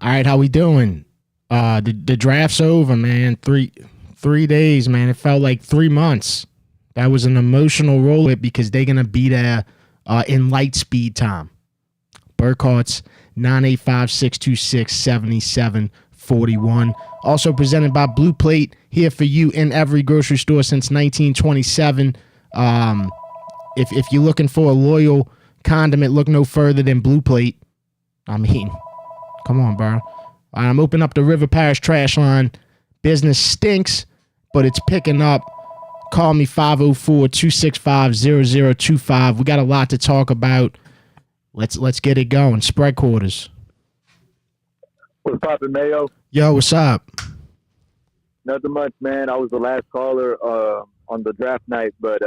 All right, how we doing? The draft's over, man. Three days, man. It felt like 3 months. That was an emotional roll because they're gonna be there in light speed time. Burkhart's 985-626-7741. Also presented by Blue Plate, here for you in every grocery store since 1927. If you're looking for a loyal condiment, look no further than Blue Plate. I mean, come on, bro. I'm opening up the River Parish trash line. Business stinks, but it's picking up. Call me 504-265-0025. We got a lot to talk about. Let's get it going. Spread quarters. What's poppin', Mayo? Yo, what's up? Nothing much, man. I was the last caller on the draft night, but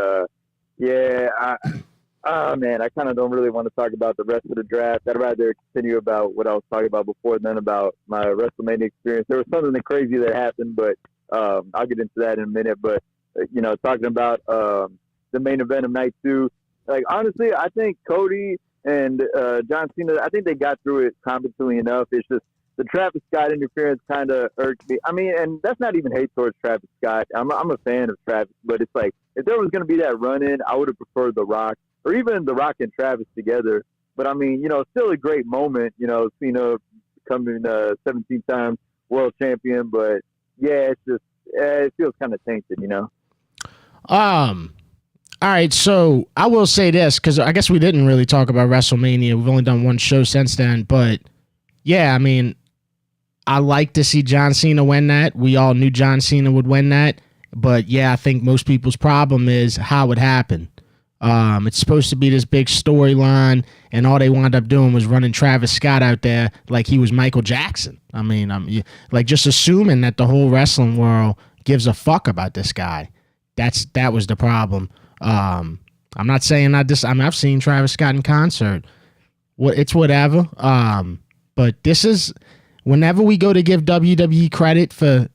man, I kind of don't really want to talk about the rest of the draft. I'd rather continue about what I was talking about before than about my WrestleMania experience. There was something crazy that happened, but I'll get into that in a minute. But talking about the main event of night 2, like honestly, I think Cody and John Cena, I think they got through it competently enough. It's just the Travis Scott interference kind of irked me. I mean, and that's not even hate towards Travis Scott. I'm a fan of Travis, but it's like if there was going to be that run-in, I would have preferred The Rock or even The Rock and Travis together. But I mean, still a great moment. Cena becoming 17 times world champion, but yeah, it's just it feels kind of tainted, All right, so I will say this, because I guess we didn't really talk about WrestleMania. We've only done one show since then, but yeah, I mean, I like to see John Cena win that. We all knew John Cena would win that, but yeah, I think most people's problem is how it happened. It's supposed to be this big storyline, and all they wound up doing was running Travis Scott out there like he was Michael Jackson. I mean, I'm like just assuming that the whole wrestling world gives a fuck about this guy. That was the problem. I'm not saying I've seen Travis Scott in concert. It's whatever. But this is whenever we go to give WWE credit for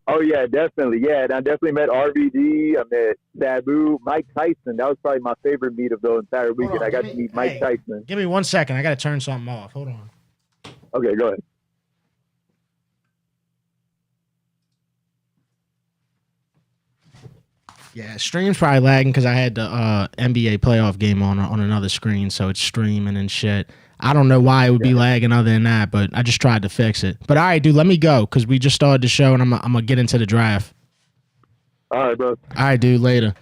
Oh yeah, definitely. Yeah, and I definitely met RVD. I met Sabu, Mike Tyson. That was probably my favorite meet of the entire weekend. I got to meet Mike Tyson. Give me 1 second. I got to turn something off. Hold on. Okay, go ahead. Yeah, stream's probably lagging because I had the NBA playoff game on another screen, so it's streaming and shit. I don't know why it would be lagging other than that, but I just tried to fix it. But all right, dude, let me go because we just started the show and I'm gonna get into the draft. All right, bro. All right, dude, later.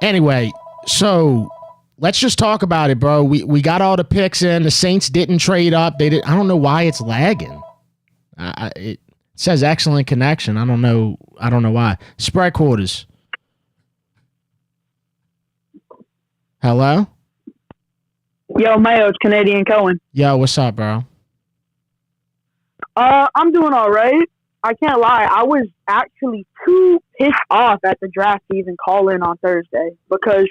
Anyway, so let's just talk about it, bro. We got all the picks in. The Saints didn't trade up. They did. I don't know why it's lagging. It says excellent connection. I don't know why. Spread quarters. Hello? Yo, Mayo, it's Canadian Cohen. Yo, what's up, bro? I'm doing all right. I can't lie. I was actually too pissed off at the draft to even call in on Thursday because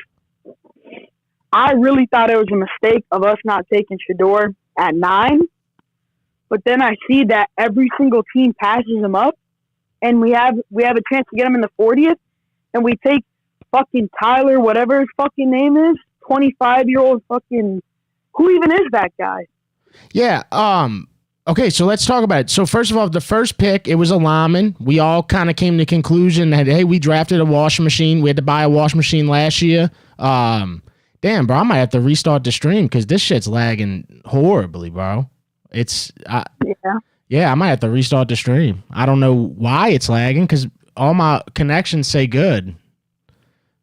I really thought it was a mistake of us not taking Shador at 9. But then I see that every single team passes him up, and we have a chance to get him in the 40th, and we take fucking Tyler, whatever his fucking name is, 25-year-old fucking, who even is that guy? Yeah, okay, so let's talk about it. So first of all, the first pick, it was a lineman. We all kind of came to the conclusion that, hey, we drafted a washing machine. We had to buy a washing machine last year. Damn, bro, I might have to restart the stream because this shit's lagging horribly, bro. Yeah, I might have to restart the stream. I don't know why it's lagging because all my connections say good.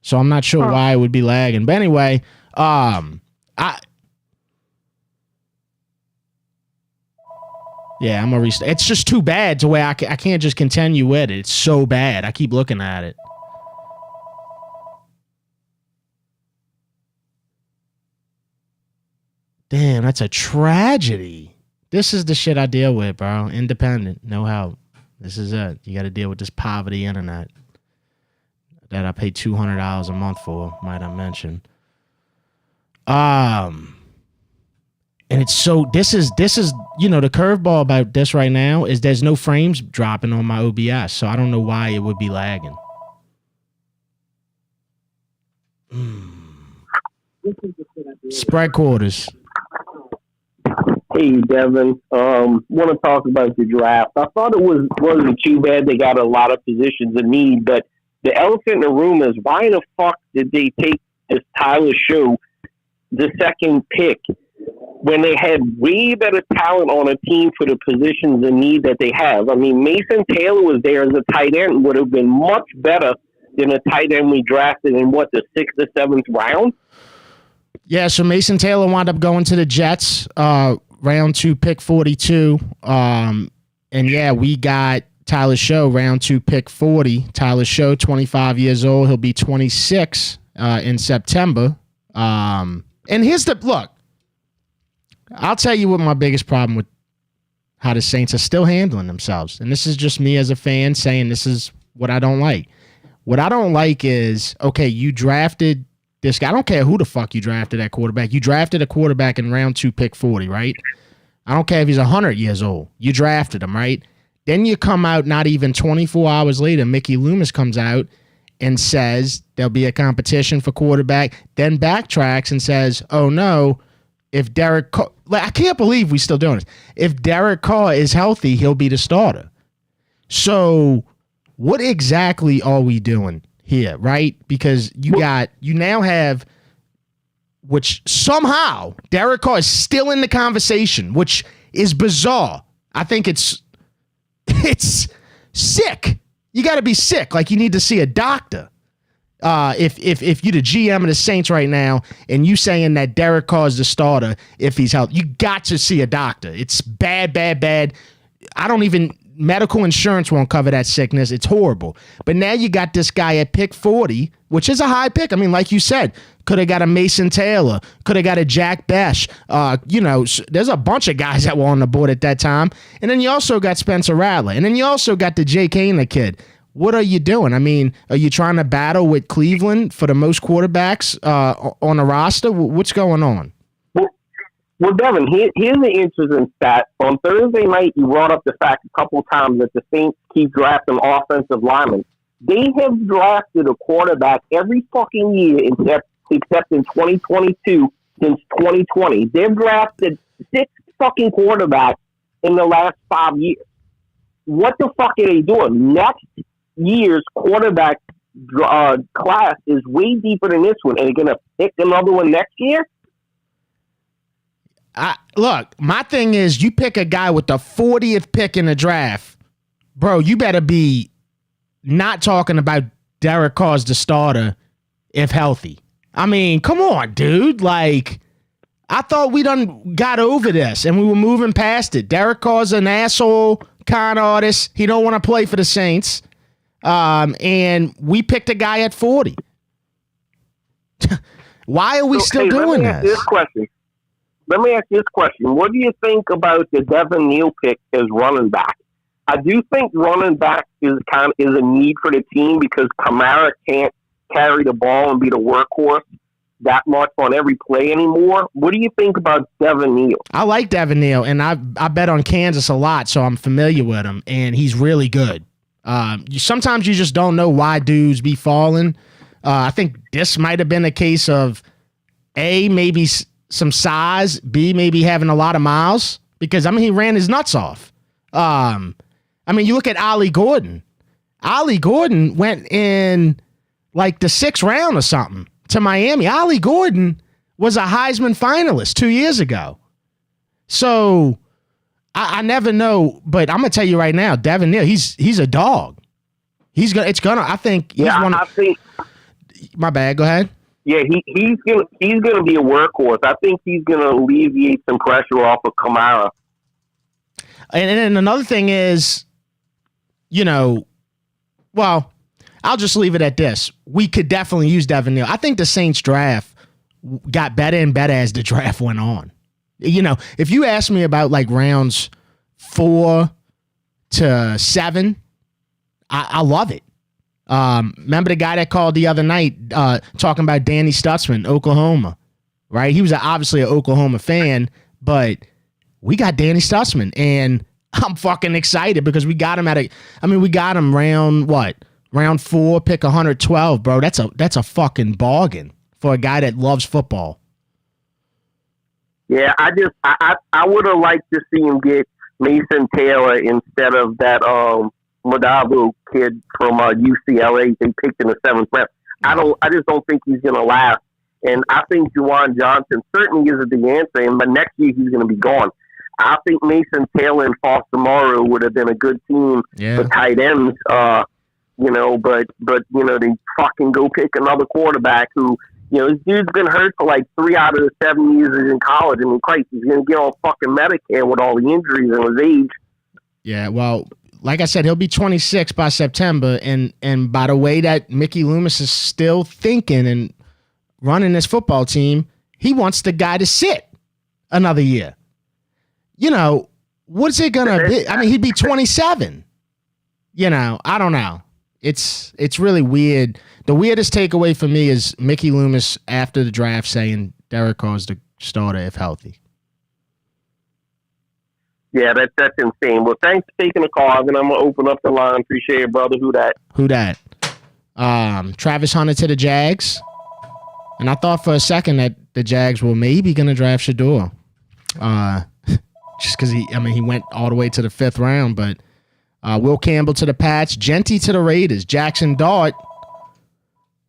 So I'm not sure why it would be lagging. But anyway, yeah, I'm gonna restart. It's just too bad to where I can't just continue with it. It's so bad. I keep looking at it. Damn, that's a tragedy. This is the shit I deal with, bro. Independent, no help. This is it. You got to deal with this poverty internet that I pay $200 a month for, might I mention. And it's so, this is, the curveball about this right now is there's no frames dropping on my OBS, so I don't know why it would be lagging. Spread quarters. Hey, Devin. Want to talk about the draft. I thought it wasn't too bad. They got a lot of positions in need, but the elephant in the room is why the fuck did they take this Tyler Show, the second pick, when they had way better talent on a team for the positions in need that they have? I mean, Mason Taylor was there as a tight end, would have been much better than a tight end we drafted in the 6th or 7th round. Yeah, so Mason Taylor wound up going to the Jets, round 2, pick 42. And yeah, we got Tyler Show, round 2, pick 40. Tyler Show, 25 years old. He'll be 26 in September. And here's the look. I'll tell you what my biggest problem with how the Saints are still handling themselves. And this is just me as a fan saying this is what I don't like. What I don't like is, okay, you drafted this guy. I don't care who the fuck you drafted at quarterback. You drafted a quarterback in round 2, pick 40, right? I don't care if he's 100 years old. You drafted him, right? Then you come out not even 24 hours later, Mickey Loomis comes out and says there'll be a competition for quarterback, then backtracks and says, oh no, if Derek Carr, I can't believe we still doing this. If Derek Carr is healthy, he'll be the starter. So what exactly are we doing here, right? Because you now have, which somehow Derek Carr is still in the conversation, which is bizarre. I think it's sick. You got to be sick. Like you need to see a doctor. If you're the GM of the Saints right now and you saying that Derek Carr is the starter if he's healthy, you got to see a doctor. It's bad. Medical insurance won't cover that sickness. It's horrible. But now you got this guy at pick 40, which is a high pick. I mean, like you said, could have got a Mason Taylor, could have got a Jack Besh. There's a bunch of guys that were on the board at that time. And then you also got Spencer Rattler. And then you also got the Jake Hainer kid. What are you doing? I mean, are you trying to battle with Cleveland for the most quarterbacks on the roster? What's going on? Well, Devin, here's the interesting stat. On Thursday night, you brought up the fact a couple times that the Saints keep drafting offensive linemen. They have drafted a quarterback every fucking year except in 2022 since 2020. They've drafted 6 fucking quarterbacks in the last 5 years. What the fuck are they doing? Next year's quarterback class is way deeper than this one. And they're going to pick another one next year? Look, my thing is you pick a guy with the 40th pick in the draft, bro, you better be not talking about Derek Carr's the starter if healthy. I mean, come on, dude. Like, I thought we done got over this and we were moving past it. Derek Carr's an asshole con artist. He don't want to play for the Saints. And we picked a guy at 40. Why are we still doing this? Let me ask this question. What do you think about the Devin Neal pick as running back? I do think running back is a need for the team because Kamara can't carry the ball and be the workhorse that much on every play anymore. What do you think about Devin Neal? I like Devin Neal, and I bet on Kansas a lot, so I'm familiar with him, and he's really good. Sometimes you just don't know why dudes be falling. I think this might have been a case of A, maybe some size, B, maybe having a lot of miles, because, I mean, he ran his nuts off. I mean, you look at Ollie Gordon. Ollie Gordon went in like the 6th round or something to Miami. Ollie Gordon was a Heisman finalist 2 years ago. So I never know, but I'm gonna tell you right now, Devin Neal, he's a dog. I think he's my bad, go ahead. Yeah, he's gonna be a workhorse. I think he's gonna alleviate some pressure off of Kamara. And then another thing is, well, I'll just leave it at this. We could definitely use Devin Neal. I think the Saints draft got better and better as the draft went on. If you ask me about like rounds 4 to 7, I love it. Remember the guy that called the other night talking about Danny Stutzman, Oklahoma, right? He was obviously an Oklahoma fan, but we got Danny Stutzman, and I'm fucking excited because we got him we got him round 4, pick 112, bro. That's a fucking bargain for a guy that loves football. Yeah, I would have liked to see him get Mason Taylor instead of that Madavo kid from UCLA they picked in the 7th round. I just don't think he's going to last. And I think Juwan Johnson certainly isn't the answer. But next year he's going to be gone. I think Mason Taylor and Foster Moreau would have been a good team for tight ends. But they fucking go pick another quarterback who, this dude's been hurt for like 3 out of the 7 years he's in college. I mean, Christ, he's going to get on fucking Medicare with all the injuries and his age. Yeah, well, like I said, he'll be 26 by September, and by the way that Mickey Loomis is still thinking and running this football team, he wants the guy to sit another year. What's it gonna be? I mean, he'd be 27. I don't know. It's really weird. The weirdest takeaway for me is Mickey Loomis after the draft saying Derek Carr's the starter if healthy. Yeah, that's insane. Well, thanks for taking the call, and I'm gonna open up the line. Appreciate it, brother. Who that? Travis Hunter to the Jags. And I thought for a second that the Jags were maybe gonna draft Shador. Just because he went all the way to the 5th round, but Will Campbell to the Pats, Genty to the Raiders, Jackson Dart,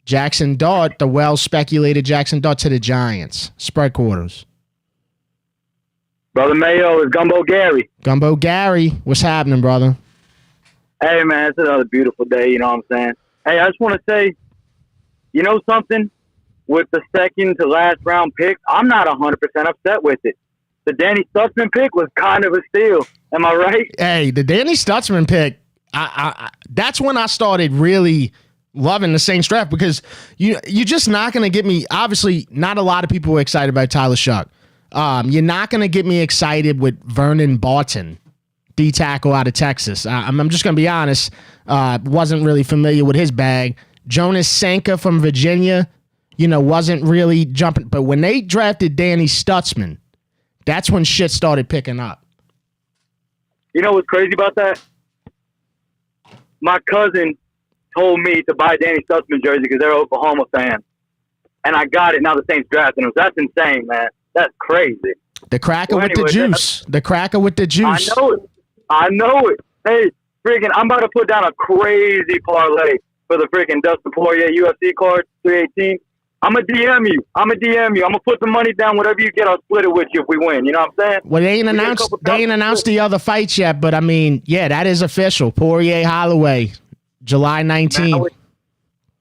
the well-speculated Jackson Dart to the Giants. Spread quarters. Brother Mayo is Gumbo Gary. Gumbo Gary, what's happening, brother? Hey, man, it's another beautiful day, you know what I'm saying? Hey, I just want to say, you know something? With the second to last round pick, I'm not 100% upset with it. The Danny Stutzman pick was kind of a steal. Am I right? Hey, the Danny Stutzman pick, that's when I started really loving the Saints draft, because you're just not going to get me. Obviously, not a lot of people were excited about Tyler Shuck. You're not going to get me excited with Vernon Barton, D tackle out of Texas. I'm just going to be honest. Wasn't really familiar with his bag. Jonas Sanka from Virginia, wasn't really jumping. But when they drafted Danny Stutzman, that's when shit started picking up. You know what's crazy about that? My cousin told me to buy Danny Stutzman jersey because they're an Oklahoma fan. And I got it. Now the Saints drafting him. That's insane, man. That's crazy. The cracker with the juice. The cracker with the juice. I know it. Hey, freaking, I'm about to put down a crazy parlay for the freaking Dustin Poirier UFC card, 318. I'm going to DM you. I'm going to put the money down. Whatever you get, I'll split it with you if we win. You know what I'm saying? Well, they ain't announced the other fights yet, but I mean, yeah, that is official. Poirier Holloway, July 19th. Man,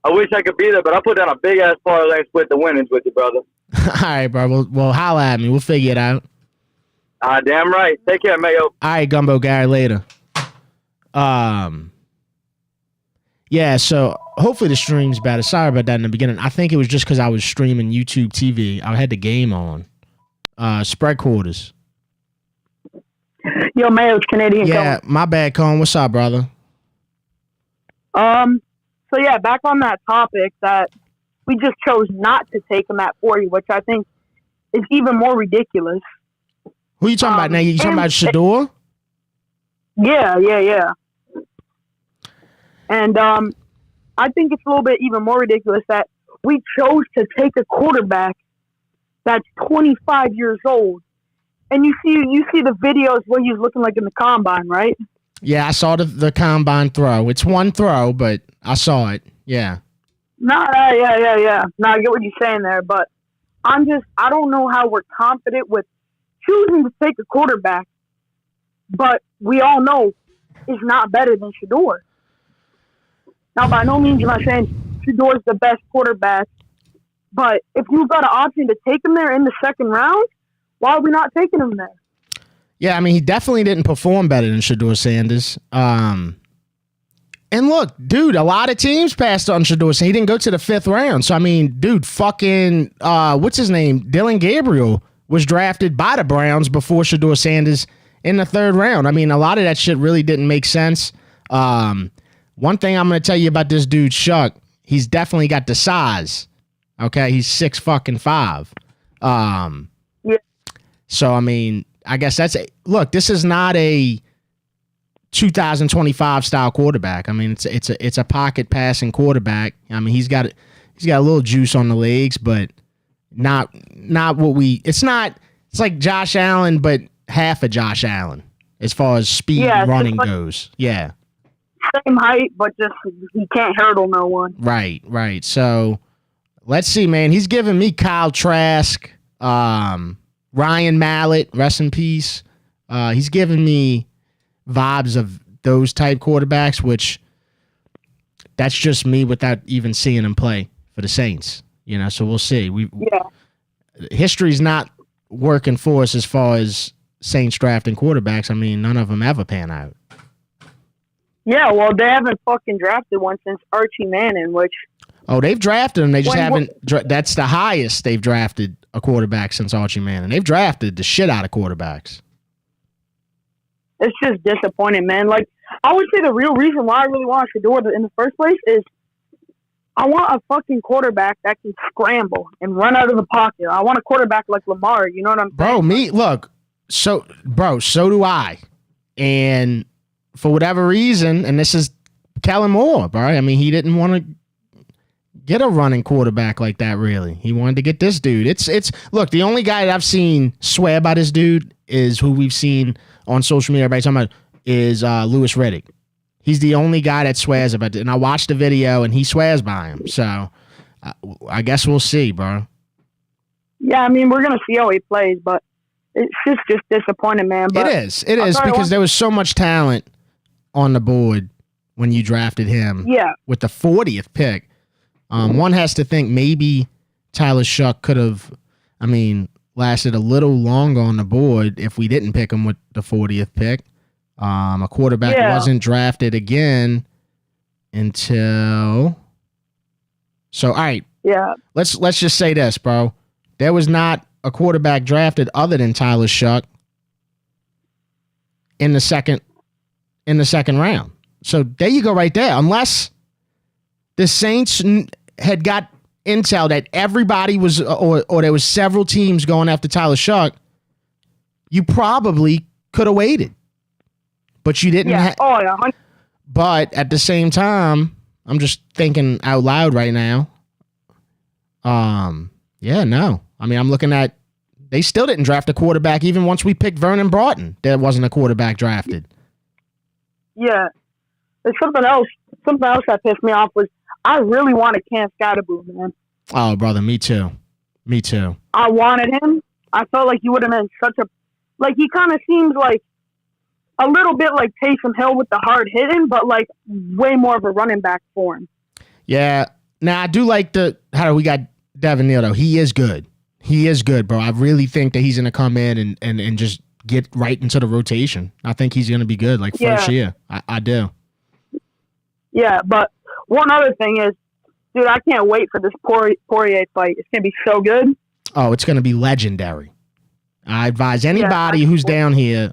I wish I could be there, but I put down a big-ass parlay and split the winnings with you, brother. All right, bro. Well, holla at me. We'll figure it out. Damn right. Take care, Mayo. All right, Gumbo Gary, later. Yeah, so hopefully the stream's better. Sorry about that in the beginning. I think it was just because I was streaming YouTube TV. I had the game on. Spread quarters. Yo, Mayo's Canadian. Yeah, my bad, Cone. What's up, brother? So yeah, back on that topic that we just chose not to take him at 40, which I think is even more ridiculous. Who you talking about now? You talking about Shador? Yeah. And I think it's a little bit even more ridiculous that we chose to take a quarterback that's 25 years old. And you see the videos where he's looking like in the combine, right? Yeah, I saw the combine throw. It's one throw, but I saw it. Yeah. Yeah. No, I get what you're saying there, but I don't know how we're confident with choosing to take a quarterback, but we all know is not better than Shador. Now, by no means am I saying Shador's the best quarterback, but if you've got an option to take him there in the 2nd round, why are we not taking him there? Yeah, I mean, he definitely didn't perform better than Shador Sanders. And look, dude, a lot of teams passed on Shador Sanders. He didn't go to the 5th round. So, I mean, dude, fucking, what's his name? Dylan Gabriel was drafted by the Browns before Shador Sanders in the 3rd round. I mean, a lot of that shit really didn't make sense. One thing I'm going to tell you about this dude, Shuck, he's definitely got the size. Okay, he's 6'5". Yeah. So, I mean, I guess look, this is not a 2025 style quarterback. I mean, it's a pocket passing quarterback. I mean, he's got a little juice on the legs, but not what we. It's not It's like Josh Allen, but half of Josh Allen as far as speed running goes. Yeah. Same height, but just he can't hurdle no one. Right. So let's see, man. He's giving me Kyle Trask, Ryan Mallett, rest in peace. He's giving me vibes of those type quarterbacks, which that's just me without even seeing him play for the Saints. So we'll see. History's not working for us as far as Saints drafting quarterbacks. I mean, none of them ever pan out. Yeah, well, they haven't fucking drafted one since Archie Manning, which... Oh, they've drafted him. They just haven't... That's the highest they've drafted a quarterback since Archie Manning. They've drafted the shit out of quarterbacks. It's just disappointing, man. Like, I would say the real reason why I really want Shedeur in the first place is I want a fucking quarterback that can scramble and run out of the pocket. I want a quarterback like Lamar. You know what I'm saying? So do I. And for whatever reason, and this is Kellen Moore, bro. I mean, he didn't want to get a running quarterback like that, really. He wanted to get this dude. Look, the only guy that I've seen swear by this dude is who we've seen on social media. Everybody talking about is Louis Riddick. He's the only guy that swears about it. And I watched the video, and he swears by him. So I guess we'll see, bro. Yeah, I mean, we're going to see how he plays, but it's just disappointing, man. But it is because there was so much talent on the board when you drafted him with the 40th pick. One has to think maybe Tyler Shuck could have, lasted a little longer on the board if we didn't pick him with the 40th pick. A quarterback wasn't drafted again until... So, all right. Yeah. Let's just say this, bro. There was not a quarterback drafted other than Tyler Shuck in the second round. So there you go right there. Unless the Saints had got intel that everybody was, or there was several teams going after Tyler Shuck, you probably could have waited. But you didn't. But at the same time, I'm just thinking out loud right now. No. I'm looking at, they still didn't draft a quarterback even once we picked Vernon Broughton. There wasn't a quarterback drafted. Yeah. There's something else that pissed me off was I really wanted Cam Scatterboo, man. Oh, brother, me too. I wanted him. I felt like he would have been he kind of seems like a little bit like Taysom Hill with the hard hitting, but like way more of a running back for him. Yeah. Now, I do like how we got Devin Neal, though. He is good. He is good, bro. I really think that he's going to come in and just get right into the rotation. I think he's going to be good, like first year. I do. Yeah, but one other thing is, dude, I can't wait for this Poirier fight. It's going to be so good. Oh, it's going to be legendary. I advise anybody who's down here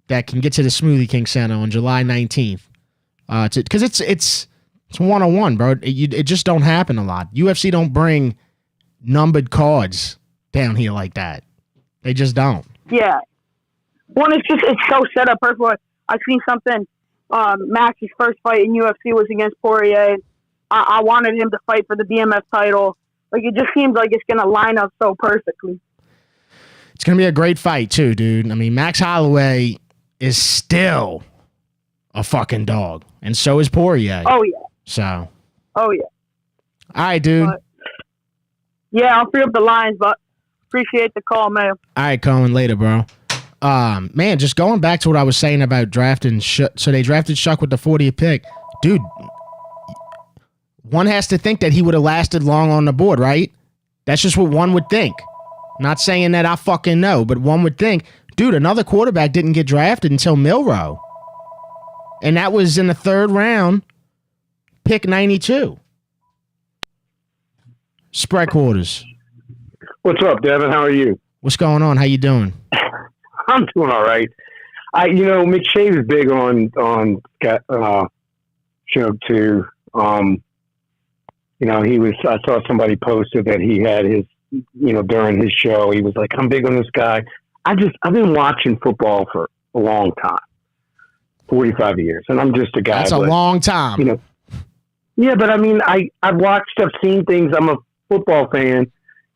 that can get to the Smoothie King Center on July 19th. Because it's one-on-one, bro. It just don't happen a lot. UFC don't bring numbered cards down here like that. They just don't. Yeah. One, it's so set up perfectly. I seen something. Max's first fight in UFC was against Poirier. I wanted him to fight for the BMF title. Like, it just seems like it's going to line up so perfectly. It's going to be a great fight, too, dude. Max Holloway is still a fucking dog. And so is Poirier. Oh, yeah. So. Oh, yeah. All right, dude. I'll free up the lines, but appreciate the call, man. All right, Cohen. Later, bro. Man, just going back to what I was saying about drafting. So they drafted Shuck with the 40th pick. Dude, one has to think that he would have lasted long on the board, right? That's just what one would think. Not saying that I fucking know, but one would think, dude, another quarterback didn't get drafted until Milroe. And that was in the third round, pick 92. Spread quarters. What's up, Devin? How are you? What's going on? How you doing? I'm doing all right. McShay was big on show too. I saw somebody posted that he had his, during his show, he was like, I'm big on this guy. I've been watching football for a long time, 45 years, and I'm just a guy. That's a long time. Yeah, but I've watched, I've seen things. I'm a football fan,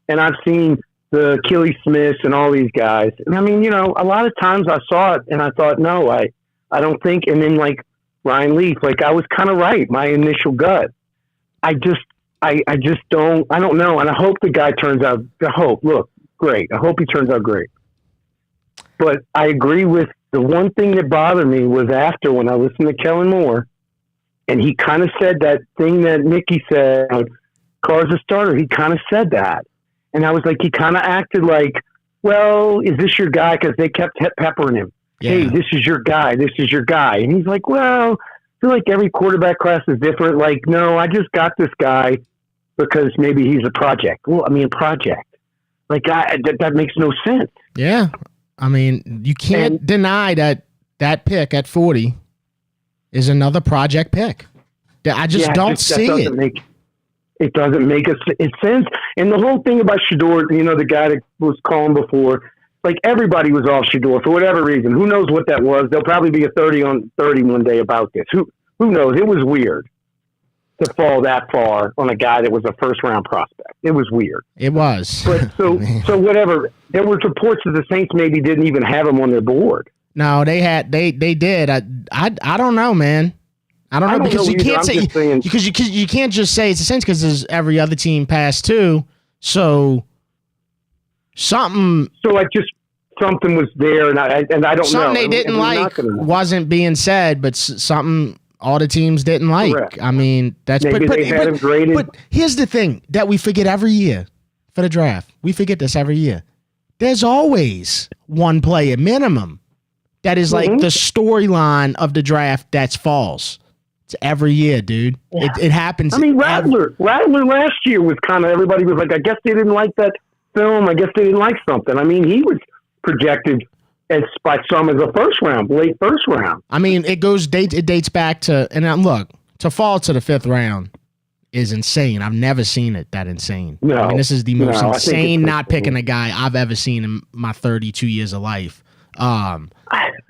and I've seen the Achilles Smiths and all these guys. And I mean, a lot of times I saw it and I thought, no, I don't think. And then like Ryan Leaf, like I was kind of right. My initial gut. I just don't know. And I hope the guy turns out, great. I hope he turns out great. But I agree with the one thing that bothered me was after when I listened to Kellen Moore and he kind of said that thing that Nikki said, Carr's a starter. He kind of said that. And I was like, he kind of acted like, well, is this your guy? Because they kept peppering him. Yeah. Hey, this is your guy. This is your guy. And he's like, well, I feel like every quarterback class is different. Like, no, I just got this guy because maybe he's a project. Well, I mean, project. Like, that makes no sense. Yeah. I mean, you can't deny that pick at 40 is another project pick. I just don't see it. It doesn't make sense. And the whole thing about Shedeur, the guy that was calling before, like everybody was off Shedeur for whatever reason. Who knows what that was? There'll probably be a 30 on 30 one day about this. Who knows? It was weird to fall that far on a guy that was a first round prospect. It was weird. It was. But so whatever. There were reports that the Saints maybe didn't even have him on their board. No, they did. I don't know, man. I don't know because you can't say because you can't just say it's the Saints because there's every other team past too. So something. So something was there, and I don't know. Something they didn't like wasn't being said, but something all the teams didn't like. Correct. I mean, that's maybe they had him graded. But here's the thing that we forget every year for the draft. We forget this every year. There's always one player minimum that is like the storyline of the draft that's false. It's every year, dude. Yeah. It happens. I mean, Rattler last year was kind of, everybody was like, I guess they didn't like that film. I guess they didn't like something. I mean, he was projected by some as a late first round. I mean, it dates back to, and look, to fall to the 5th round is insane. I've never seen it that insane. No, I mean, this is the most insane not picking a guy I've ever seen in my 32 years of life.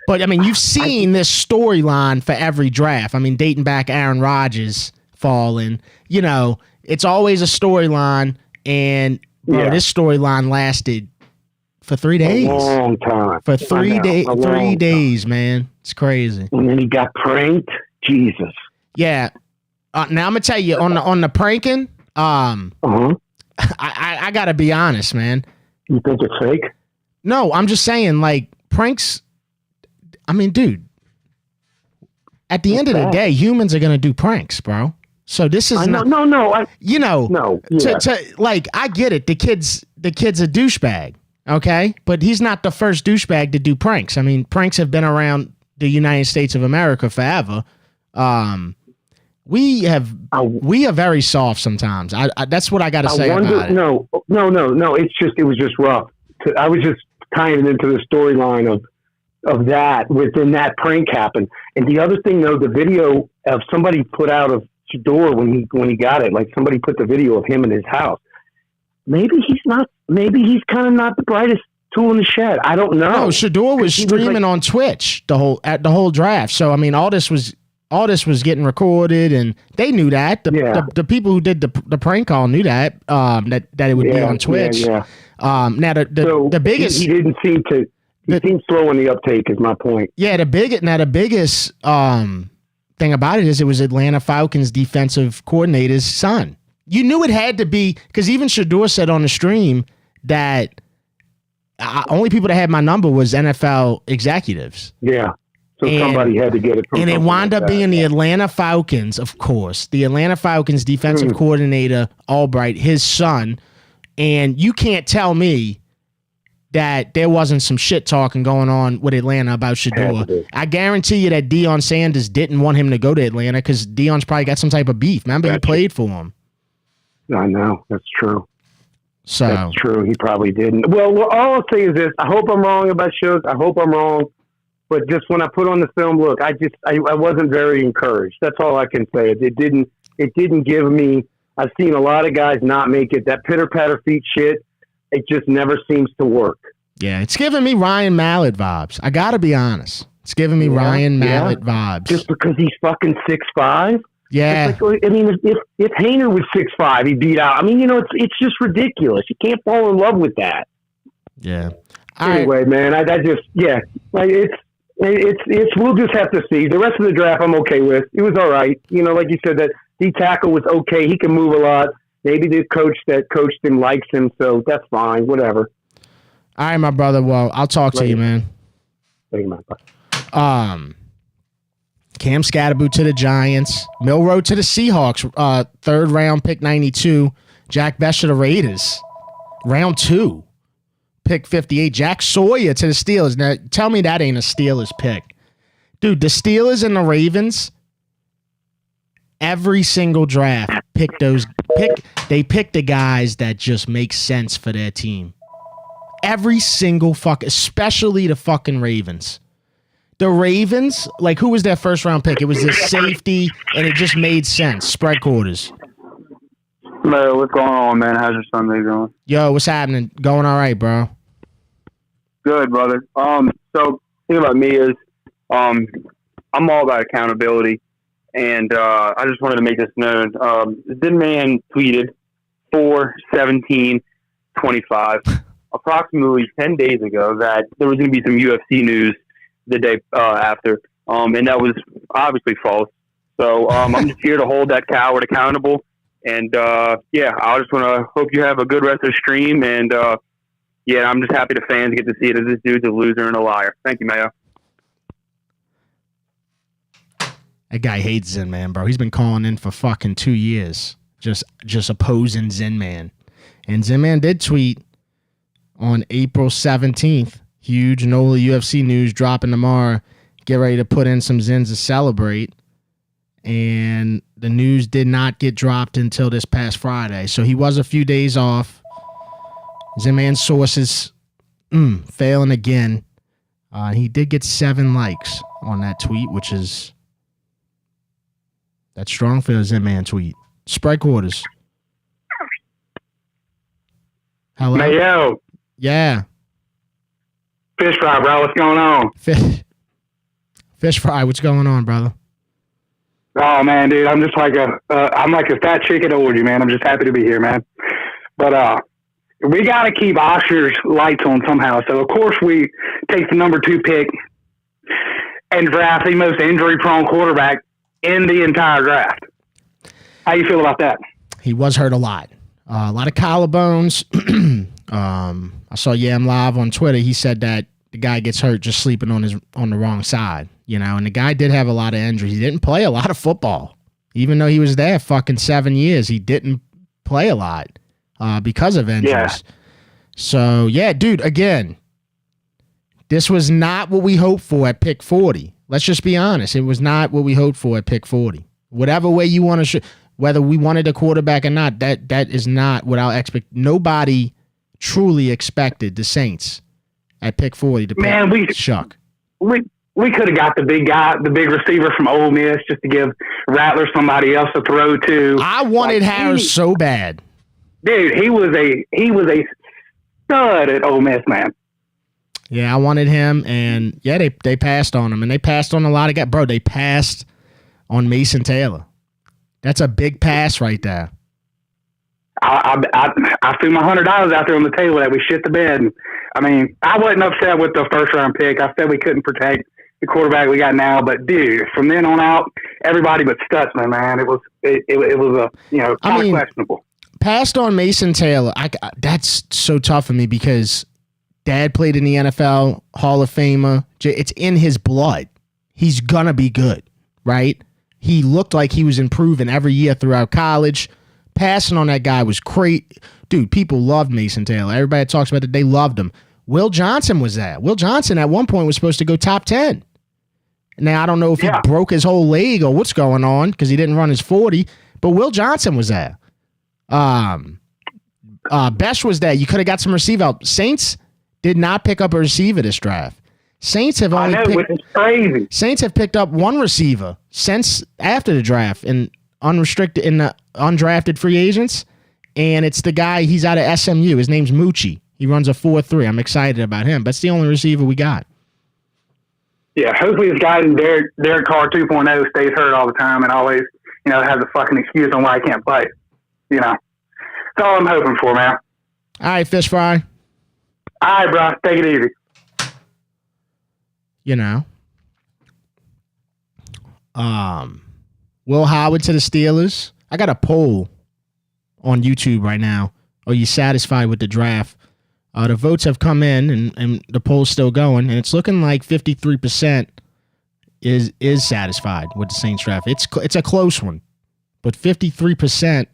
But I mean, you've seen this storyline for every draft. I mean, dating back Aaron Rodgers falling, it's always a storyline. And this storyline lasted for 3 days. A long time. For 3 days. 3 days, man. It's crazy. And then he got pranked. Jesus. Yeah. Now I'm gonna tell you on the pranking. I gotta be honest, man. You think it's fake? No, I'm just saying, like, pranks. I mean, dude, at the end of the day, humans are going to do pranks, bro. So this is not. No. I get it. The kid's a douchebag. Okay. But he's not the first douchebag to do pranks. I mean, pranks have been around the United States of America forever. We are very soft sometimes. That's what I got to say about it. No. It was just rough. I was just tying it into the storyline of that within that prank happened. And the other thing, though, the video of somebody put out of Shedeur when he got it, like somebody put the video of him in his house. Maybe he's kind of not the brightest tool in the shed. I don't know. No, Shedeur was streaming on Twitch the whole draft. So I mean, all this was getting recorded, and they knew that. The people who did the prank call knew that that it would be on Twitch. Yeah. Now the biggest he didn't seem to. He seems slow in the uptake, is my point. Yeah, the biggest thing about it is it was Atlanta Falcons defensive coordinator's son. You knew it had to be, because even Shedeur said on the stream that only people that had my number was NFL executives. Yeah. So somebody had to get it from. And it wound up being the Atlanta Falcons, of course. The Atlanta Falcons defensive coordinator, Albright, his son. And you can't tell me that there wasn't some shit talking going on with Atlanta about Shedeur. I guarantee you that Deion Sanders didn't want him to go to Atlanta because Deion's probably got some type of beef. Remember, he played for him. I know. That's true. So that's true. He probably didn't. Well, all I'll say is this. I hope I'm wrong about Shug. I hope I'm wrong. But just when I put on the film, look, I wasn't very encouraged. That's all I can say. It didn't give me. I've seen a lot of guys not make it. That pitter-patter feet shit, it just never seems to work. Yeah, it's giving me Ryan Mallett vibes. I got to be honest. It's giving me Ryan Mallett vibes. Just because he's fucking 6'5"? Yeah. Like, I mean, if Hainer was 6'5", he'd beat out. I mean, it's just ridiculous. You can't fall in love with that. Yeah. Anyway, man, like it's. We'll just have to see. The rest of the draft, I'm okay with. It was all right. Like you said, that D tackle was okay. He can move a lot. Maybe the coach that coached him likes him, so that's fine. Whatever. All right, my brother. Well, I'll talk to you, man. Thank you, man. Cam Scatterboot to the Giants. Milroe to the Seahawks. 3rd round, pick 92. Jack Best to the Raiders. Round 2, pick 58. Jack Sawyer to the Steelers. Now, tell me that ain't a Steelers pick. Dude, the Steelers and the Ravens, every single draft, they pick the guys that just make sense for their team. Every single especially the fucking Ravens. The Ravens, like, who was their first round pick? It was the safety, and it just made sense. Spread quarters. Mayo, what's going on, man? How's your Sunday going? Yo, what's happening? Going all right, bro. Good, brother. So the thing about me is, I'm all about accountability, and I just wanted to make this known. Zinman tweeted 4/17/25, approximately 10 days ago, that there was going to be some UFC news the day after, and that was obviously false. So I'm just here to hold that coward accountable, and I just want to hope you have a good rest of the stream, and I'm just happy the fans get to see it as this dude's a loser and a liar. Thank you, Mayo. That guy hates Zen Man, bro. He's been calling in for fucking 2 years, just opposing Zen Man. And Zen Man did tweet on April 17th. Huge NOLA UFC news dropping tomorrow. Get ready to put in some Zins to celebrate. And the news did not get dropped until this past Friday. So he was a few days off. Zen Man's sources failing again. He did get 7 likes on that tweet, which is that's strong for a Zen Man tweet. Spread quarters. Hello? Mayo. Yeah. Fish fry, bro. What's going on? Fish fry. What's going on, brother? Oh man, dude, I'm just like I'm like a fat chick at orgy, man. I'm just happy to be here, man. But we got to keep Oscar's lights on somehow. So of course we take the number 2 pick and draft the most injury-prone quarterback in the entire draft. How you feel about that? He was hurt a lot of collarbones. I saw Yam live on Twitter. He said that the guy gets hurt just sleeping on the wrong side, and the guy did have a lot of injuries. He didn't play a lot of football. Even though he was there fucking 7 years, he didn't play a lot because of injuries. Yeah. So, yeah, dude, again, this was not what we hoped for at pick 40. Let's just be honest. It was not what we hoped for at pick 40. Whatever way you want to whether we wanted a quarterback or not, that is not what I expect. Nobody truly expected the Saints at pick 40 to pick Shuck. We could have got the big guy, the big receiver from Ole Miss, just to give Rattler somebody else to throw to. I wanted Harris so bad. Dude, he was a stud at Ole Miss, man. Yeah, I wanted him, and yeah, they passed on him, and they passed on a lot of guys. Bro, they passed on Mason Taylor. That's a big pass right there. I threw my $100 out there on the table that we shit the bed. And, I mean, I wasn't upset with the first round pick. I said we couldn't protect the quarterback we got now, but dude, from then on out, everybody but Stutzman, man, it was kind of questionable. Passed on Mason Taylor. That's so tough for me because Dad played in the NFL, Hall of Famer. It's in his blood. He's gonna be good, right? He looked like he was improving every year throughout college. Passing on that guy was great. Dude, people loved Mason Taylor. Everybody that talks about it, they loved him. Will Johnson was there. Will Johnson at one point was supposed to go top 10. Now, I don't know if he broke his whole leg or what's going on because he didn't run his 40, but Will Johnson was there. Best was there. You could have got some receiver out. Saints did not pick up a receiver this draft. Saints have only which is crazy. Saints have picked up one receiver since after the draft in unrestricted in the undrafted free agents, and it's the guy. He's out of SMU. His name's Moochie. He runs a 4.3. I'm excited about him. But it's the only receiver we got. Yeah, hopefully this guy in Derek Carr 2.0 stays hurt all the time and always, has a fucking excuse on why he can't play. That's all I'm hoping for, man. All right, Fish Fry. All right, bro. Take it easy. You know. Will Howard to the Steelers. I got a poll on YouTube right now. Are you satisfied with the draft? The votes have come in, and the poll's still going, and it's looking like 53% is satisfied with the Saints draft. It's a close one, but 53%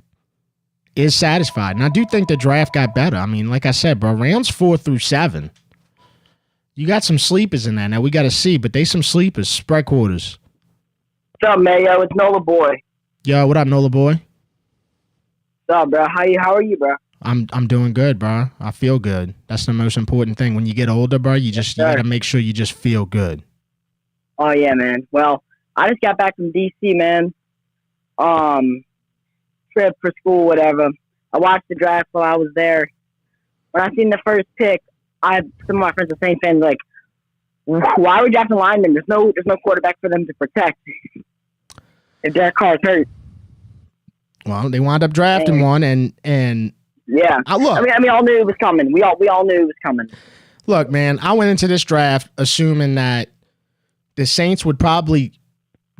is satisfied. And I do think the draft got better. I mean, like I said, bro, rounds 4 through 7. You got some sleepers in there. Now we got to see, but they some sleepers, spread quarters. What's up, Mayo? It's Nola Boy. Yo, what up, Nola Boy? What's up, bro? How are you, bro? I'm doing good, bro. I feel good. That's the most important thing. When you get older, bro, you gotta make sure you just feel good. Oh yeah, man. Well, I just got back from DC, man. Trip for school, whatever. I watched the draft while I was there. When I seen the first pick, some of my friends are saying like, why are we drafting linemen? There's no quarterback for them to protect if Derek Carr's hurt. Well, they wound up drafting one, and yeah. I mean, all knew it was coming. We all knew it was coming. Look, man, I went into this draft assuming that the Saints would probably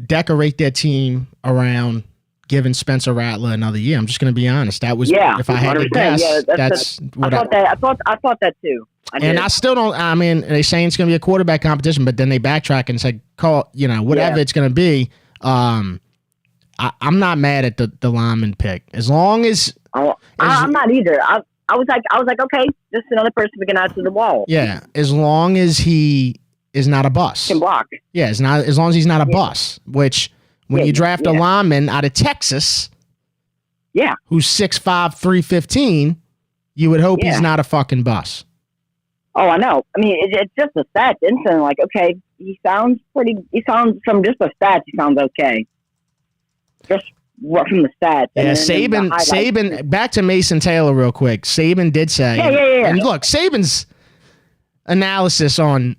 decorate their team around giving Spencer Rattler another year. I'm just going to be honest. That was if I had to guess. Yeah, that's what I thought that too. I still don't. I mean, they saying it's going to be a quarterback competition, but then they backtrack and say, "Call, whatever it's going to be." I'm not mad at the lineman pick as long as. I'm not either. I was like, okay, just another person we can add to the wall. Yeah, as long as he is not a bus. Can block. Yeah, as long as he's not a bus. Which when you draft a lineman out of Texas, who's 6'5", 315, you would hope he's not a fucking bus. Oh, I know. I mean, it's just a stats instant. Like, okay, he sounds from just the stats, he sounds okay. Just from the stats. Yeah, Saban, back to Mason Taylor real quick. Saban did say, and look, Saban's analysis on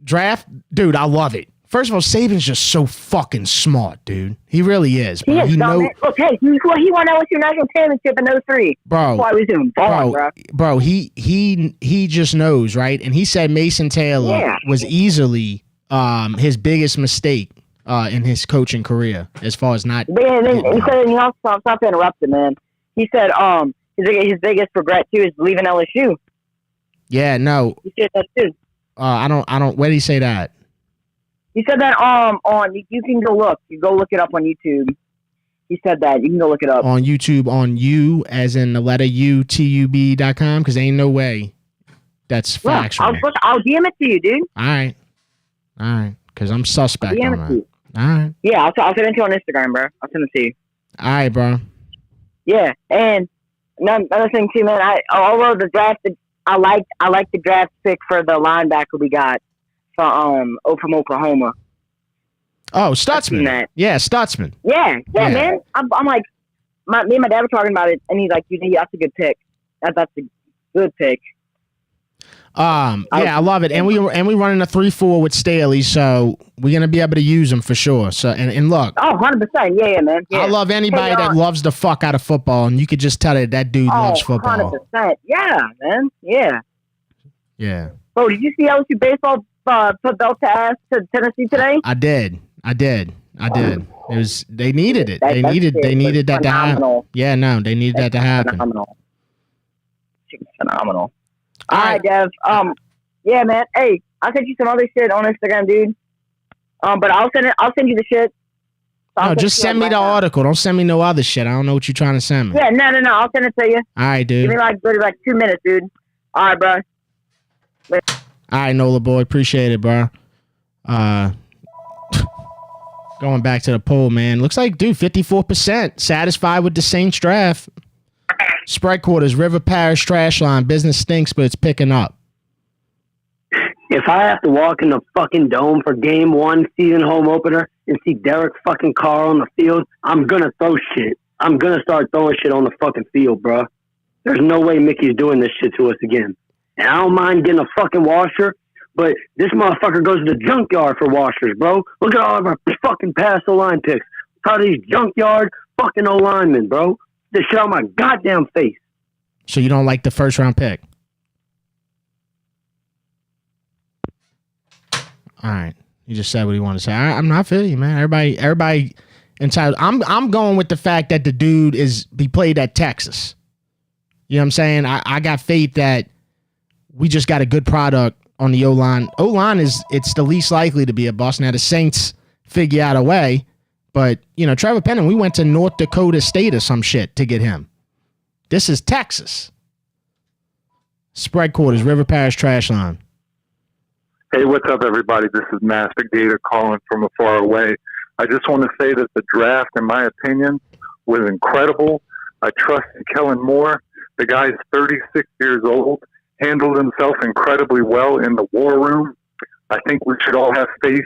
draft, dude, I love it. First of all, Saban's just so fucking smart, dude. He really is. Bro. He won LSU national championship in 03. Bro. That's why he was doing ball, bro. He just knows, right? And he said Mason Taylor was easily his biggest mistake in his coaching career, as far as not. He said, stop interrupting, man. He said, his biggest regret too is leaving LSU. Yeah, no. He said that too. I don't. Where did he say that? He said that on you can go look. You go look it up on YouTube. He said that. You can go look it up. On YouTube, on you, as in the letter UTUB.com, because ain't no way that's factual. I'll DM it to you, dude. All right. Because I'm suspect on that. All right. Yeah, I'll send it to you on Instagram, bro. I'll send it to you. All right, bro. Yeah, and another thing too, man. Although the draft, I like the draft pick for the linebacker we got from Oklahoma. Oh, Stutzman. Yeah, Stutzman. Yeah, man. I'm like, me and my dad were talking about it, and he's like, that's a good pick. That's a good pick. I love it, and we running a 3-4 with Staley, so we're gonna be able to use them for sure. So and look, 100%, yeah, man. Yeah. I love anybody that loves the fuck out of football, and you could just tell that dude loves football. 100%, yeah, man, yeah. Yeah. Bro, did you see LSU baseball put belt to ass to Tennessee today? I did. It was they needed it. They needed that to happen. Yeah, no, they needed that to happen. Phenomenal. All right, Dev. Yeah, man. Hey, I'll send you some other shit on Instagram, dude. But I'll send you the shit. No, just send me the article. Don't send me no other shit. I don't know what you're trying to send me. Yeah, no. I'll send it to you. All right, dude. Give me like 2 minutes, dude. All right, bro. All right, Nola boy. Appreciate it, bro. Going back to the poll, man. Looks like, dude, 54% satisfied with the Saints draft. Spread quarters, River Parish trash line. Business stinks, but it's picking up. If I have to walk in the fucking dome for game 1 season home opener and see Derek fucking Carr on the field, I'm gonna throw shit. I'm gonna start throwing shit on the fucking field, bro. There's no way Mickey's doing this shit to us again. And I don't mind getting a fucking washer, but this motherfucker goes to the junkyard for washers, bro. Look at all of our fucking past O-line picks. How these junkyard fucking O-linemen, bro. This shit on my goddamn face. So you don't like the first round pick? All right. He just said what he wanted to say. I'm not feeling you, man. Everybody entitled. I'm going with the fact that the dude he played at Texas. You know what I'm saying? I got faith that we just got a good product on the O-line. O-line it's the least likely to be a bust. Now the Saints figure out a way, but Trevor Penning, we went to North Dakota State or some shit to get him. This is Texas. Spread quarters, River Parish Trash Line. Hey, what's up, everybody? This is Master Gator calling from afar away. I just want to say that the draft, in my opinion, was incredible. I trusted Kellen Moore. The guy's 36 years old, handled himself incredibly well in the war room. I think we should all have faith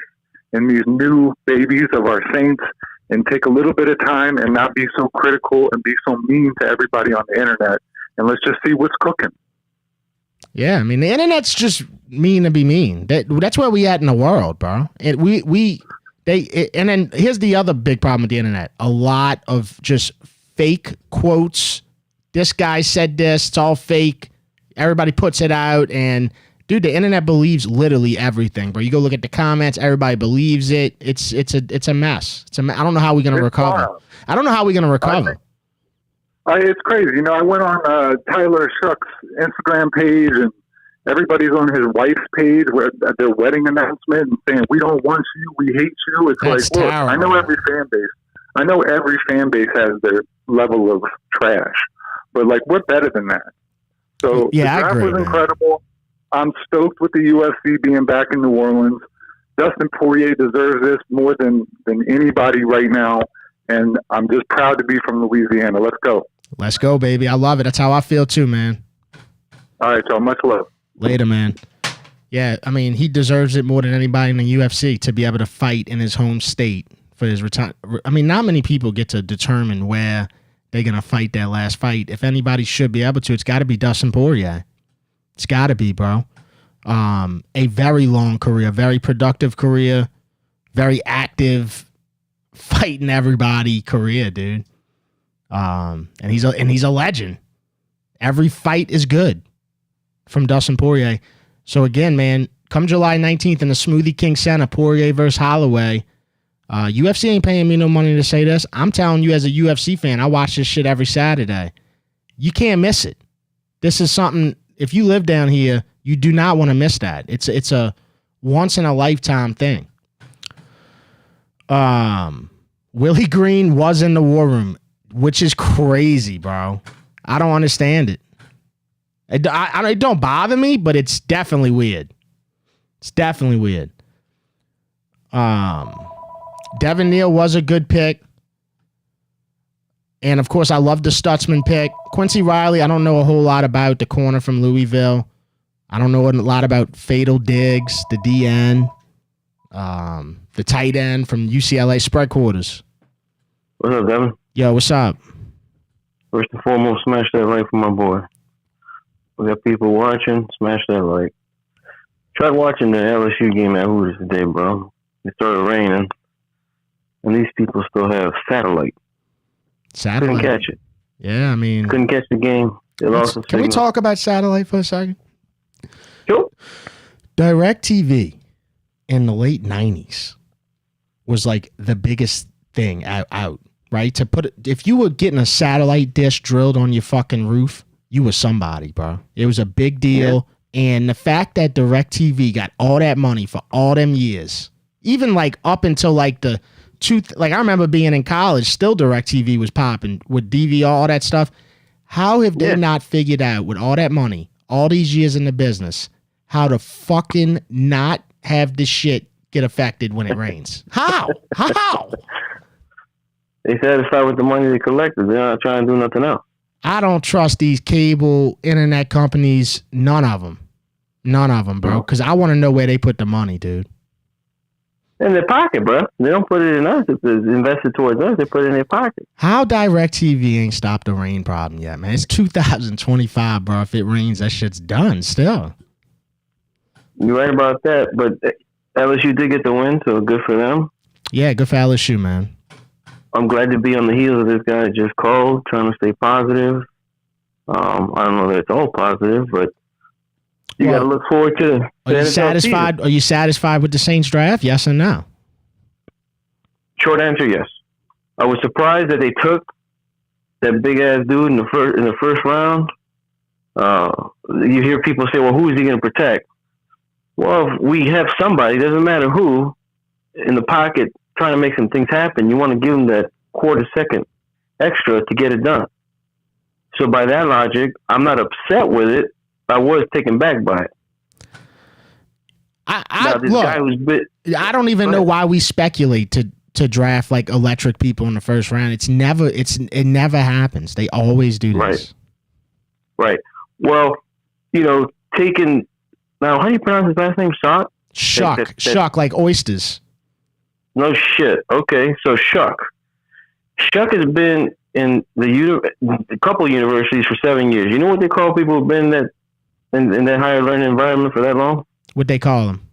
in these new babies of our Saints and take a little bit of time and not be so critical and be so mean to everybody on the internet. And let's just see what's cooking. Yeah, I mean, the internet's just mean to be mean. That's where we at in the world, bro. And and then here's the other big problem with the internet. A lot of just fake quotes. This guy said this. It's all fake. Everybody puts it out. And, dude, the internet believes literally everything, bro. You go look at the comments. Everybody believes it. It's a mess. I don't know how we're going to recover. I don't know how we're going to recover. It's crazy. I went on Tyler Shuck's Instagram page, and everybody's on his wife's page at their wedding announcement and saying, "We don't want you. We hate you." It's That's like, look, terrible. I know every fan base has their level of trash, but we're better than that. So yeah, the draft I agree, was incredible. I'm stoked with the UFC being back in New Orleans. Dustin Poirier deserves this more than anybody right now. And I'm just proud to be from Louisiana. Let's go. Let's go, baby. I love it. That's how I feel too, man. All right, y'all. Much love. Later, man. Yeah, I mean, he deserves it more than anybody in the UFC to be able to fight in his home state for his retirement. I mean, not many people get to determine where they're going to fight their last fight. If anybody should be able to, it's got to be Dustin Poirier. It's got to be, bro. A very long career, very productive career, very active, fighting everybody career, dude. And he's a legend. Every fight is good from Dustin Poirier. So again, man, come July 19th in the Smoothie King Center, Poirier versus Holloway. UFC ain't paying me no money to say this. I'm telling you as a UFC fan, I watch this shit every Saturday. You can't miss it. This is something, if you live down here, you do not want to miss that. It's a once in a lifetime thing. Willie Green was in the war room, which is crazy, bro. I don't understand it. It don't bother me, but it's definitely weird. It's definitely weird. Devin Neal was a good pick. And, of course, I love the Stutzman pick. Quincy Riley, I don't know a whole lot about the corner from Louisville. I don't know a lot about Fatal Diggs, the DN, the tight end from UCLA. Spread quarters. What's up, Devin? Yo, what's up? First and foremost, smash that like for my boy. We got people watching. Smash that like. Tried watching the LSU game at Hooters today, bro. It started raining, and these people still have satellite. Satellite? Couldn't catch it. Yeah, I mean... Couldn't catch the game. They lost the Can we talk about satellite for a second? Sure. DirecTV in the late 90s was like the biggest thing out, right? To put it, if you were getting a satellite dish drilled on your fucking roof, you were somebody, bro. It was a big deal. Yeah. And the fact that DirecTV got all that money for all them years, even like up until like the I remember being in college, still DirecTV was popping with DVR, all that stuff. How have they not figured out with all that money, all these years in the business, how to fucking not have this shit get affected when it rains? How? How? They satisfied with the money they collected. They're not trying to do nothing else. I don't trust these cable internet companies. None of them. None of them, bro. Because I want to know where they put the money, dude. In their pocket, bro. They don't put it in us. If it's invested towards us, they put it in their pocket. How DirecTV ain't stopped the rain problem yet, man? It's 2025, bro. If it rains, that shit's done still. You're right about that, but LSU did get the win, so good for them. Yeah, good for LSU, man. I'm glad to be on the heels of this guy just called, trying to stay positive. I don't know that it's all positive, but You got to look forward to Are you satisfied? season. Are you satisfied with the Saints draft? Yes or no? Short answer, yes. I was surprised that they took that big ass dude in the first round. You hear people say, "Well, who is he going to protect?" Well, if we have somebody, doesn't matter who, in the pocket trying to make some things happen. You want to give him that quarter second extra to get it done. So by that logic, I'm not upset with it. I was taken back by it. I don't even know why we speculate to draft like electric people in the first round. It never happens. They always do this. Right. Well, taking now, how do you pronounce his last name? Shuck, like oysters. No shit. Okay, so Shuck has been in a couple of universities for 7 years. You know what they call people who've been in that higher learning environment for that long? What they call them?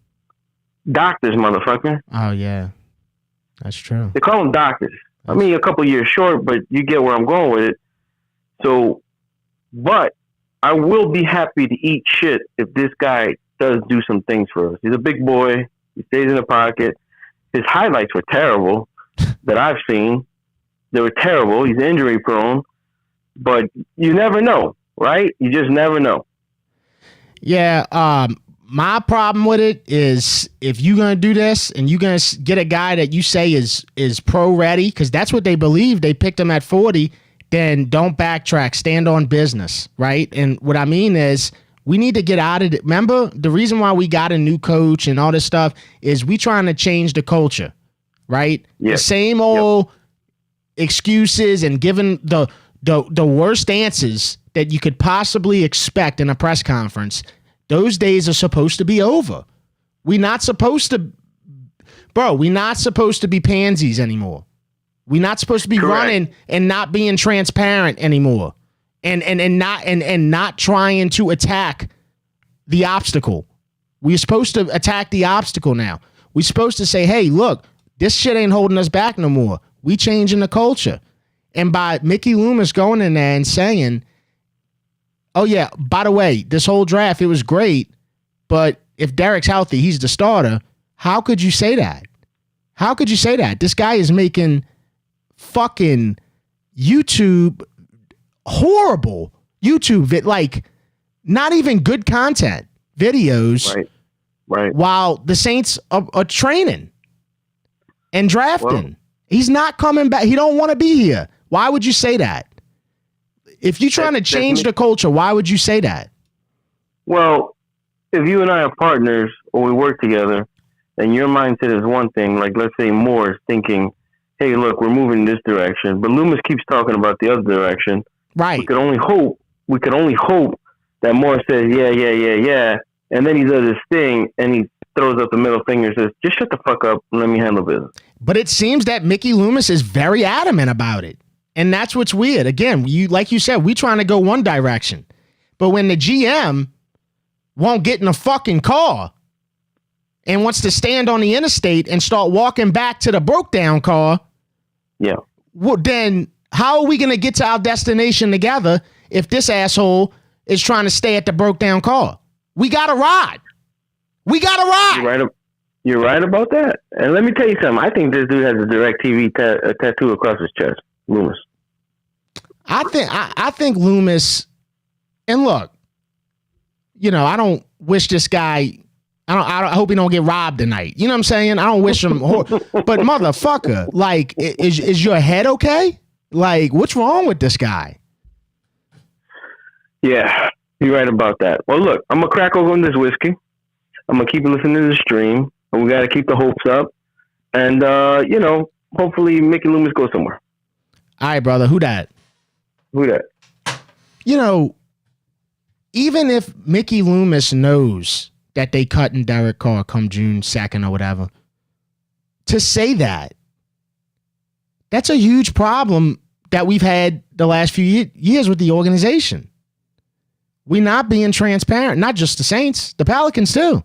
Doctors, motherfucker. Oh yeah, that's true. They call them doctors. I mean, a couple of years short, but you get where I'm going with it. So, but I will be happy to eat shit if this guy does do some things for us. He's a big boy. He stays in the pocket. His highlights were terrible that I've seen. They were terrible. He's injury prone, but you never know, right? You just never know. Yeah. My problem with it is if you're going to do this and you're going to get a guy that you say is pro ready, because that's what they believe. They picked him at 40. Then don't backtrack. Stand on business, right? And what I mean is we need to get out of it. Remember, the reason why we got a new coach and all this stuff is we trying to change the culture, right? Yep. The same old excuses and giving the worst answers that you could possibly expect in a press conference. Those days are supposed to be over. We're not supposed to be pansies anymore. We're not supposed to be running and not being transparent anymore, and not trying to attack the obstacle. We're supposed to attack the obstacle now. We're supposed to say, "Hey, look, this shit ain't holding us back no more. We changing the culture." And by Mickey Loomis going in there and saying, "Oh yeah, by the way, this whole draft it was great, but if Derek's healthy, he's the starter." How could you say that? How could you say that? This guy is making fucking horrible YouTube like not even good content videos, right? While the Saints are training and drafting. Well, he's not coming back. He don't want to be here. Why would you say that? If you're trying to change the culture, why would you say that? Well, if you and I are partners or we work together, and your mindset is one thing, like let's say Moore is thinking, "Hey, look, we're moving in this direction," but Loomis keeps talking about the other direction. Right. We could only hope that Moore says, yeah, and then he does his thing and he throws up the middle finger and says, "Just shut the fuck up and let me handle business." But it seems that Mickey Loomis is very adamant about it. And that's what's weird. Again, like you said, we trying to go one direction. But when the GM won't get in a fucking car and wants to stand on the interstate and start walking back to the broke down car, well, then how are we going to get to our destination together if this asshole is trying to stay at the broke down car? We got to ride. You're right about that. And let me tell you something. I think this dude has a DirecTV tattoo across his chest. Loomis. I think Loomis, and look, I don't wish this guy, I hope he don't get robbed tonight. You know what I'm saying? I don't wish him, but motherfucker, like, is your head okay? Like, what's wrong with this guy? Yeah, you're right about that. Well, look, I'm going to crack open this whiskey. I'm going to keep listening to the stream, and we got to keep the hopes up. And, hopefully Mickey Loomis goes somewhere. All right, brother. Who that? Even if Mickey Loomis knows that they cutting Derek Carr come June 2nd or whatever, to say that's a huge problem that we've had the last few years with the organization. We're not being transparent. Not just the Saints, the Pelicans too.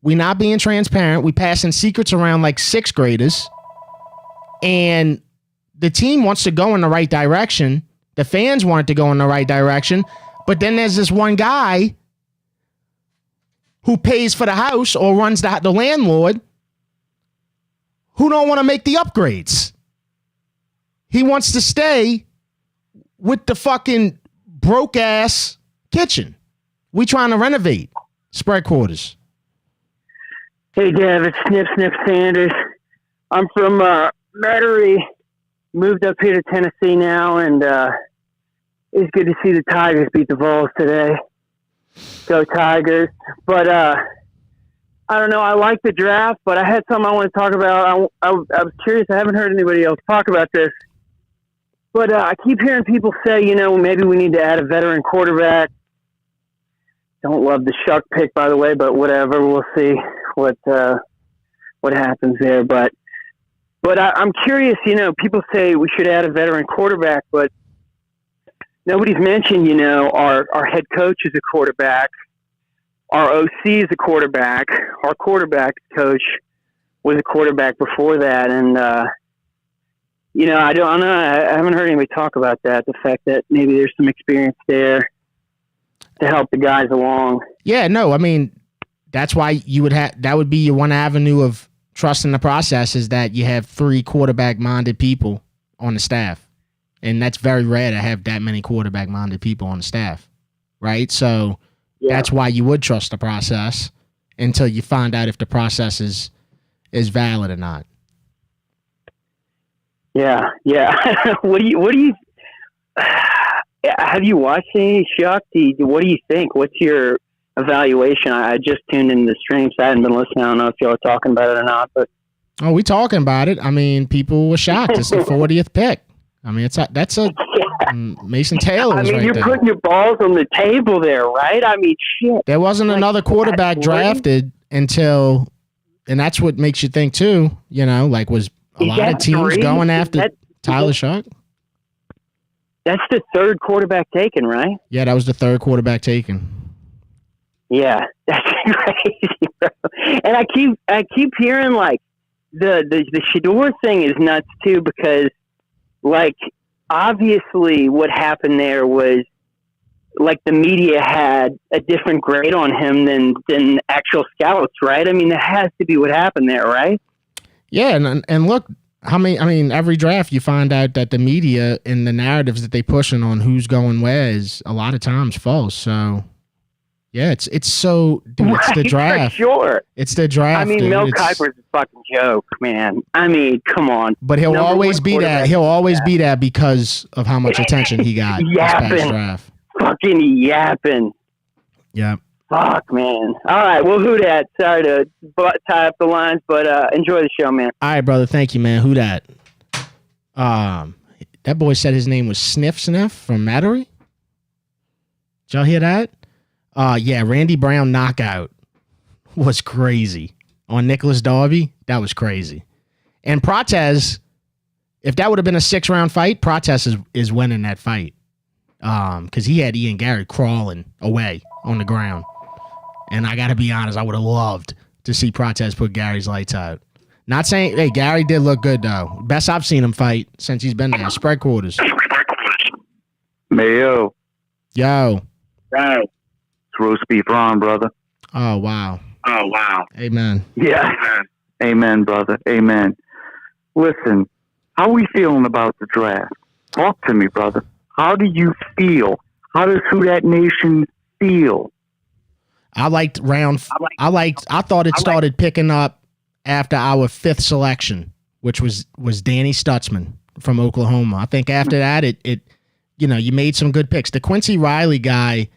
We're not being transparent. We passing secrets around like sixth graders. And the team wants to go in the right direction. The fans want it to go in the right direction. But then there's this one guy who pays for the house or runs the landlord, who don't want to make the upgrades. He wants to stay with the fucking broke ass kitchen. We trying to renovate spread quarters. Hey, Dev, it's Snip Sanders. I'm from Metairie. Moved up here to Tennessee now, and it's good to see the Tigers beat the Vols today. Go Tigers. But I don't know. I like the draft, but I had something I want to talk about. I was curious. I haven't heard anybody else talk about this. But I keep hearing people say, maybe we need to add a veteran quarterback. Don't love the Shuck pick, by the way, but whatever. We'll see what happens there. But I'm curious, people say we should add a veteran quarterback, but nobody's mentioned, our head coach is a quarterback. Our OC is a quarterback. Our quarterback coach was a quarterback before that. And, I don't know. I haven't heard anybody talk about that, the fact that maybe there's some experience there to help the guys along. Yeah, no, I mean, that's why that would be your one avenue of trusting the process, is that you have 3 quarterback-minded people on the staff. And that's very rare to have that many quarterback-minded people on the staff, right? So that's why you would trust the process until you find out if the process is valid or not. Yeah. What do you have you watched any Shuck? What do you think? What's your evaluation? I just tuned into the stream, so I hadn't been listening. I don't know if y'all are talking about it or not, but we talking about it. I mean, people were shocked. It's the 40th pick. I mean, that's a Mason Taylor. I mean, right you're there. putting your balls on the table there, right? I mean, shit. There wasn't another quarterback drafted until, and that's what makes you think too. Was a lot of teams going after Tyler Shuck? That's the 3rd quarterback taken, right? Yeah, that was the 3rd quarterback taken. Yeah, that's crazy, bro. And I keep hearing like the Shador thing is nuts too, because like obviously what happened there was like the media had a different grade on him than actual scouts, right? I mean, that has to be what happened there, right? Yeah, and look, every draft you find out that the media and the narratives that they pushing on who's going where is a lot of times false. So yeah, it's so, dude, it's the draft. For sure. It's the draft. I mean, dude. Mel Kiper's a fucking joke, man. I mean, come on. But he'll always be that. He'll always be that because of how much attention he got this past draft. Fucking yapping. Yeah. Fuck, man. All right, well, who that? Sorry to tie up the lines, but enjoy the show, man. All right, brother. Thank you, man. Who that? That boy said his name was Sniff from Metairie. Did y'all hear that? Yeah, Randy Brown knockout was crazy. On Nicholas Darby, that was crazy. And Prates, if that would have been a 6-round fight, Prates is winning that fight. Because he had Ian Gary crawling away on the ground. And I got to be honest, I would have loved to see Prates put Gary's lights out. Not saying, hey, Gary did look good, though. Best I've seen him fight since he's been there. Spread quarters. Mayo. Yo. Right. It's roast beef Ron, brother. Oh, wow. Amen. Yeah. Amen, brother. Amen. Listen, how are we feeling about the draft? Talk to me, brother. How do you feel? How does Who Dat Nation feel? I thought it started picking up after our 5th selection, which was Danny Stutzman from Oklahoma. I think after that, it you made some good picks. The Quincy Riley guy,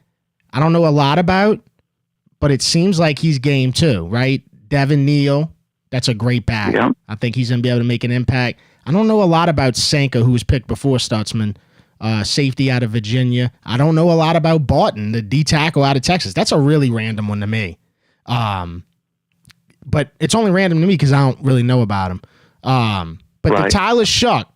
I don't know a lot about, but it seems like he's game too, right? Devin Neal, that's a great back. Yeah. I think he's going to be able to make an impact. I don't know a lot about Sanka, who was picked before Stutzman, safety out of Virginia. I don't know a lot about Barton, the D tackle out of Texas. That's a really random one to me. But it's only random to me because I don't really know about him. But right. The Tyler Shuck,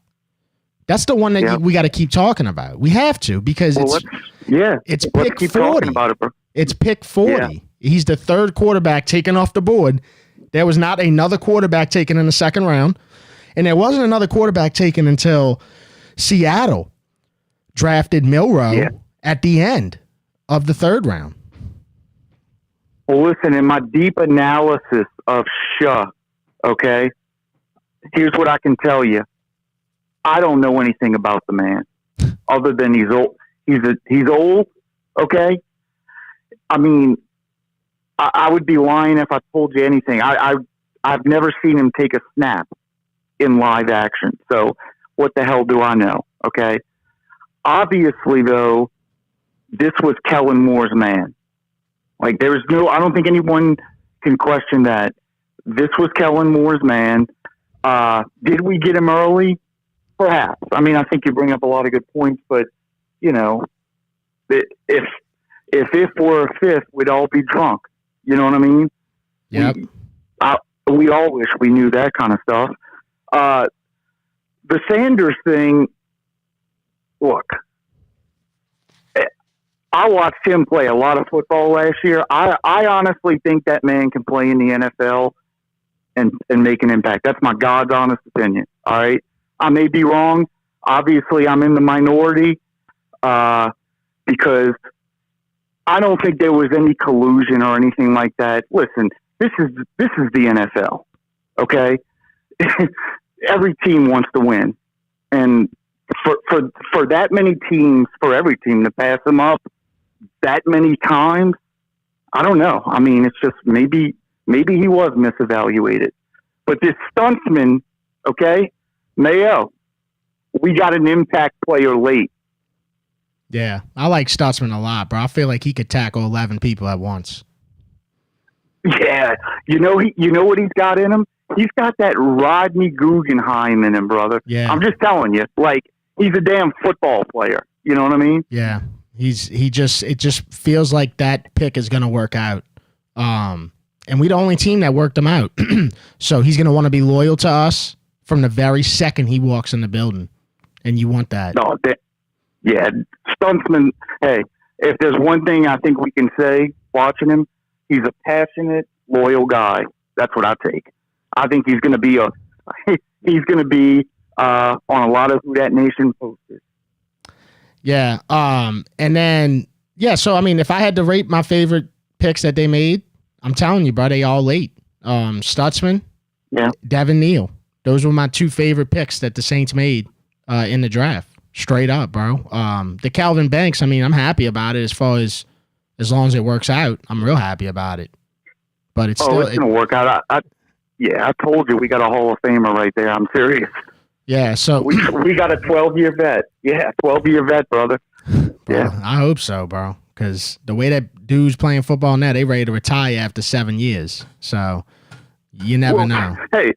that's the one that we got to keep talking about. We have to, because it's pick 40. About it, bro. It's pick 40. Yeah. He's the 3rd quarterback taken off the board. There was not another quarterback taken in the 2nd round, and there wasn't another quarterback taken until Seattle drafted Milroe at the end of the 3rd round. Well, listen, in my deep analysis of Shah, okay, here's what I can tell you. I don't know anything about the man other than he's old. He's old, okay? I mean, I would be lying if I told you anything. I've never seen him take a snap in live action. So what the hell do I know, okay? Obviously, though, this was Kellen Moore's man. Like, I don't think anyone can question that. This was Kellen Moore's man. Did we get him early? Perhaps. I mean, I think you bring up a lot of good points, but, you know, if we're a fifth, we'd all be drunk. You know what I mean? Yep. We all wish we knew that kind of stuff. The Sanders thing, look, I watched him play a lot of football last year. I honestly think that man can play in the NFL and make an impact. That's my God's honest opinion. All right. I may be wrong. Obviously, I'm in the minority because I don't think there was any collusion or anything like that. Listen, this is the NFL. Okay. Every team wants to win. And for that many teams, for every team to pass them up that many times, I don't know. I mean, it's just maybe he was misevaluated. But this stuntsman, okay, Mayo, we got an impact player late. Yeah, I like Stutzman a lot, bro. I feel like he could tackle 11 people at once. Yeah, you know what he's got in him? He's got that Rodney Guggenheim in him, brother. Yeah. I'm just telling you, like, he's a damn football player. You know what I mean? Yeah. It just feels like that pick is going to work out. And we're the only team that worked him out. So he's going to want to be loyal to us from the very second he walks in the building. And you want that. No, yeah, Stuntsman, hey, if there's one thing I think we can say watching him, he's a passionate, loyal guy. That's what I take. I think he's going to be on a lot of Who Dat Nation posters. Yeah. And then, yeah, so, I mean, if I had to rate my favorite picks that they made, I'm telling you, bro, they all late. Stutzman, yeah, Devin Neal. Those were my two favorite picks that the Saints made in the draft. Straight up, bro. The Calvin Banks, I mean, I'm happy about it as long as it works out. I'm real happy about it. But it's still... it's going to work out. I told you we got a Hall of Famer right there. I'm serious. Yeah, so... We got a 12-year vet. Yeah, 12-year vet, brother. Bro, yeah. I hope so, bro. Because the way that dude's playing football now, they ready to retire after 7 years. So, you never know. Hey,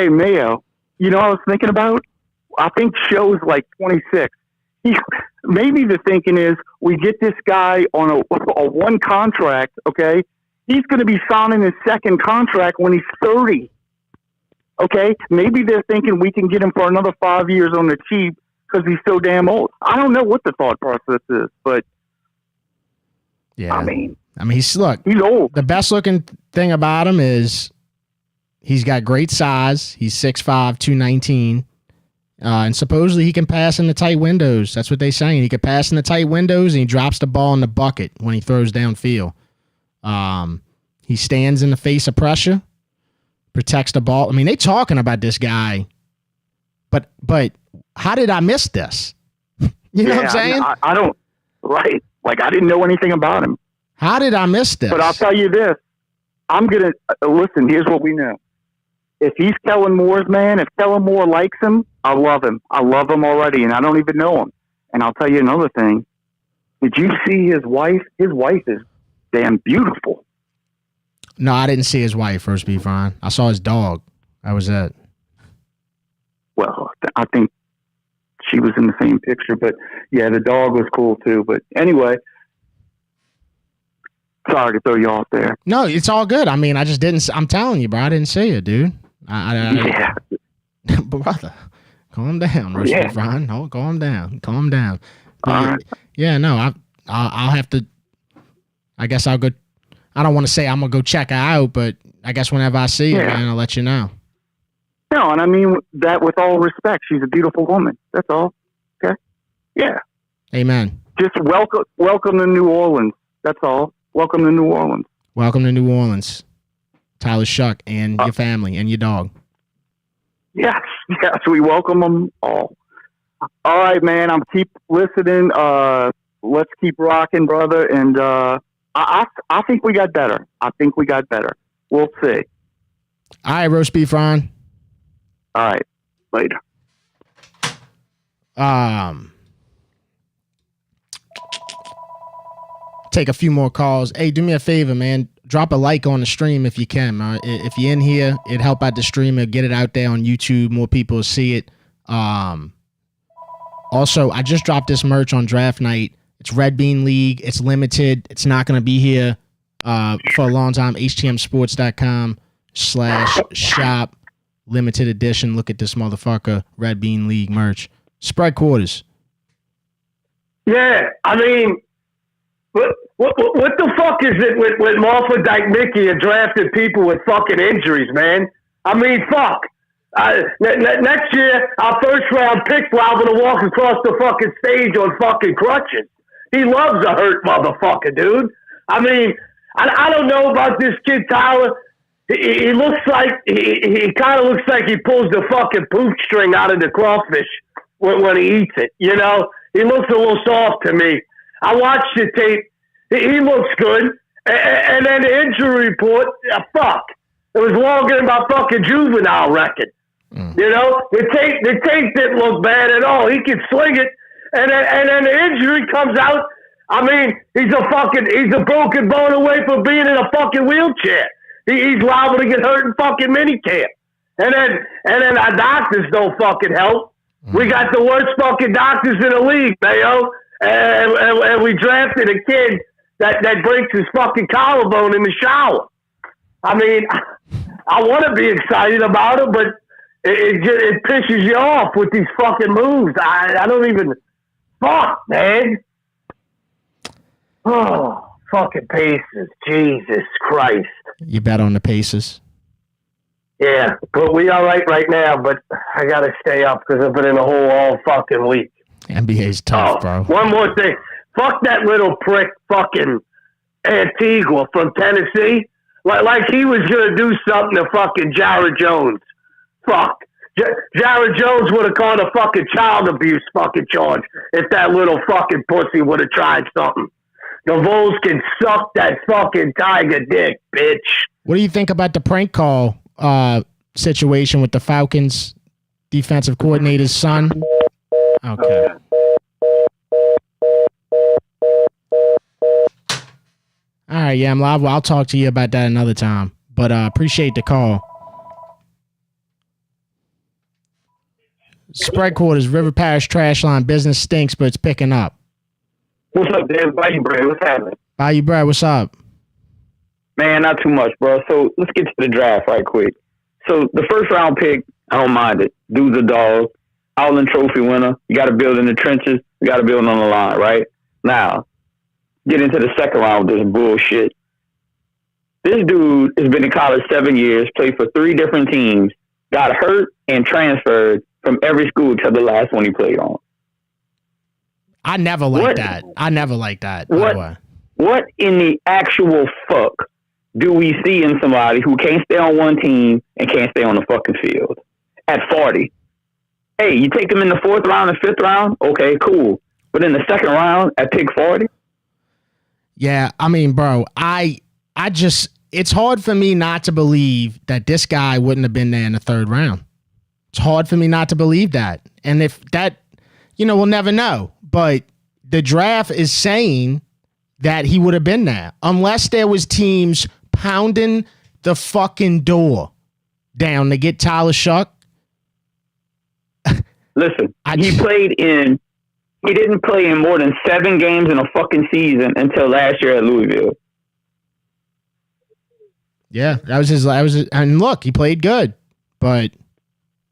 Mayo, you know what I was thinking about? I think Show's like 26. Maybe the thinking is we get this guy on a one contract, okay? He's going to be signing his second contract when he's 30. Okay? Maybe they're thinking we can get him for another 5 years on the cheap because he's so damn old. I don't know what the thought process is, but yeah. I mean, he's old. The best looking thing about him is he's got great size. He's 6'5", 219. And supposedly he can pass in the tight windows. That's what they're saying. He can pass in the tight windows, and he drops the ball in the bucket when he throws downfield. He stands in the face of pressure, protects the ball. I mean, they talking about this guy, but how did I miss this? You know what I'm saying? I don't, right. Like, I didn't know anything about him. How did I miss this? But I'll tell you this. I'm going to, listen, here's what we know. If he's Kellen Moore's man, if Kellen Moore likes him, I love him. I love him already, and I don't even know him. And I'll tell you another thing. Did you see his wife? His wife is damn beautiful. No, I didn't see his wife, Roast Beef Ron. I saw his dog. That was it. Well, I think she was in the same picture, but yeah, the dog was cool too. But anyway, sorry to throw you off there. No, it's all good. I mean, I just didn't. I'm telling you, bro, I didn't see it, dude. Yeah. Brother, calm down, Roast Beef Ron. No, calm down. Calm down. All right. Yeah, no, I'll have to. I guess I'll go. I don't want to say I'm gonna go check her out, but I guess whenever I see her, man, I'll let you know. No, and I mean that with all respect. She's a beautiful woman. That's all. Okay. Yeah. Amen. Just welcome to New Orleans. That's all. Welcome to New Orleans. Welcome to New Orleans, Tyler Shuck, and your family and your dog. Yes, we welcome them all. All right, man. I'm keep listening. Let's keep rocking, brother. And I think we got better. We'll see. All right, roast beef, Ron. All right, later. Take a few more calls. Hey, do me a favor, man. Drop a like on the stream if you can. If you're in here, it'd help out the stream. It'll get it out there on YouTube. More people will see it. Also, I just dropped this merch on draft night. It's Red Bean League. It's limited. It's not going to be here for a long time. HTMsports.com/shop. Limited edition. Look at this motherfucker. Red Bean League merch. Spread quarters. Yeah, I mean, what the fuck is it with Marfa Dyke Mickey and drafting people with fucking injuries, man? I mean, fuck. Next year, our first round pick's liable to walk across the fucking stage on fucking crutches. He loves a hurt motherfucker, dude. I mean, I don't know about this kid, Tyler. He looks like, he kind of looks like he pulls the fucking poof string out of the crawfish when he eats it, you know? He looks a little soft to me. I watched the tape. He looks good. And then the injury report, fuck. It was longer than my fucking juvenile record. You know? The tape didn't look bad at all. He could sling it. And then the injury comes out. I mean, he's a broken bone away from being in a fucking wheelchair. He's liable to get hurt in fucking minicamp. And then our doctors don't fucking help. We got the worst fucking doctors in the league, Mayo. And we drafted a kid that breaks his fucking collarbone in the shower. I mean, I want to be excited about it, but it pisses you off with these fucking moves. I don't even... Fuck, man. Oh, fucking Pacers. Jesus Christ. You bet on the Pacers? Yeah, but we all right now, but I got to stay up because I've been in a hole all fucking week. NBA's tough, bro. One more thing. Fuck that little prick fucking Antigua from Tennessee. Like he was going to do something to fucking Jared Jones. Fuck. Jared Jones would have caught a fucking child abuse fucking charge if that little fucking pussy would have tried something. The Vols can suck that fucking tiger dick, bitch. What do you think about the prank call situation with the Falcons defensive coordinator's son? Okay. All right, yeah, I'm live. Well, I'll talk to you about that another time. But appreciate the call. Spread quarters, River Parish trash line. Business stinks, but it's picking up. What's up, Dan? Bayou Brad, what's happening? Bayou Brad, what's up? Man, not too much, bro. So let's get to the draft right quick. So the first round pick, I don't mind it. Dude's a dog. Outland Trophy winner. You got to build in the trenches. You got to build on the line, right? Now, get into the second round with this bullshit. This dude has been in college 7 years, played for 3 different teams, got hurt and transferred from every school except the last one he played on. I never liked that. I never liked that. What in the actual fuck do we see in somebody who can't stay on one team and can't stay on the fucking field at 40? Hey, you take him in the 4th round and 5th round? Okay, cool. But in the 2nd round at pick 40? Yeah, I mean, bro, I just, it's hard for me not to believe that this guy wouldn't have been there in the 3rd round. It's hard for me not to believe that. And if that, we'll never know. But the draft is saying that he would have been there unless there was teams pounding the fucking door down to get Tyler Shuck. Listen, he didn't play in more than 7 games in a fucking season until last year at Louisville. Yeah, that was his, and look, he played good, but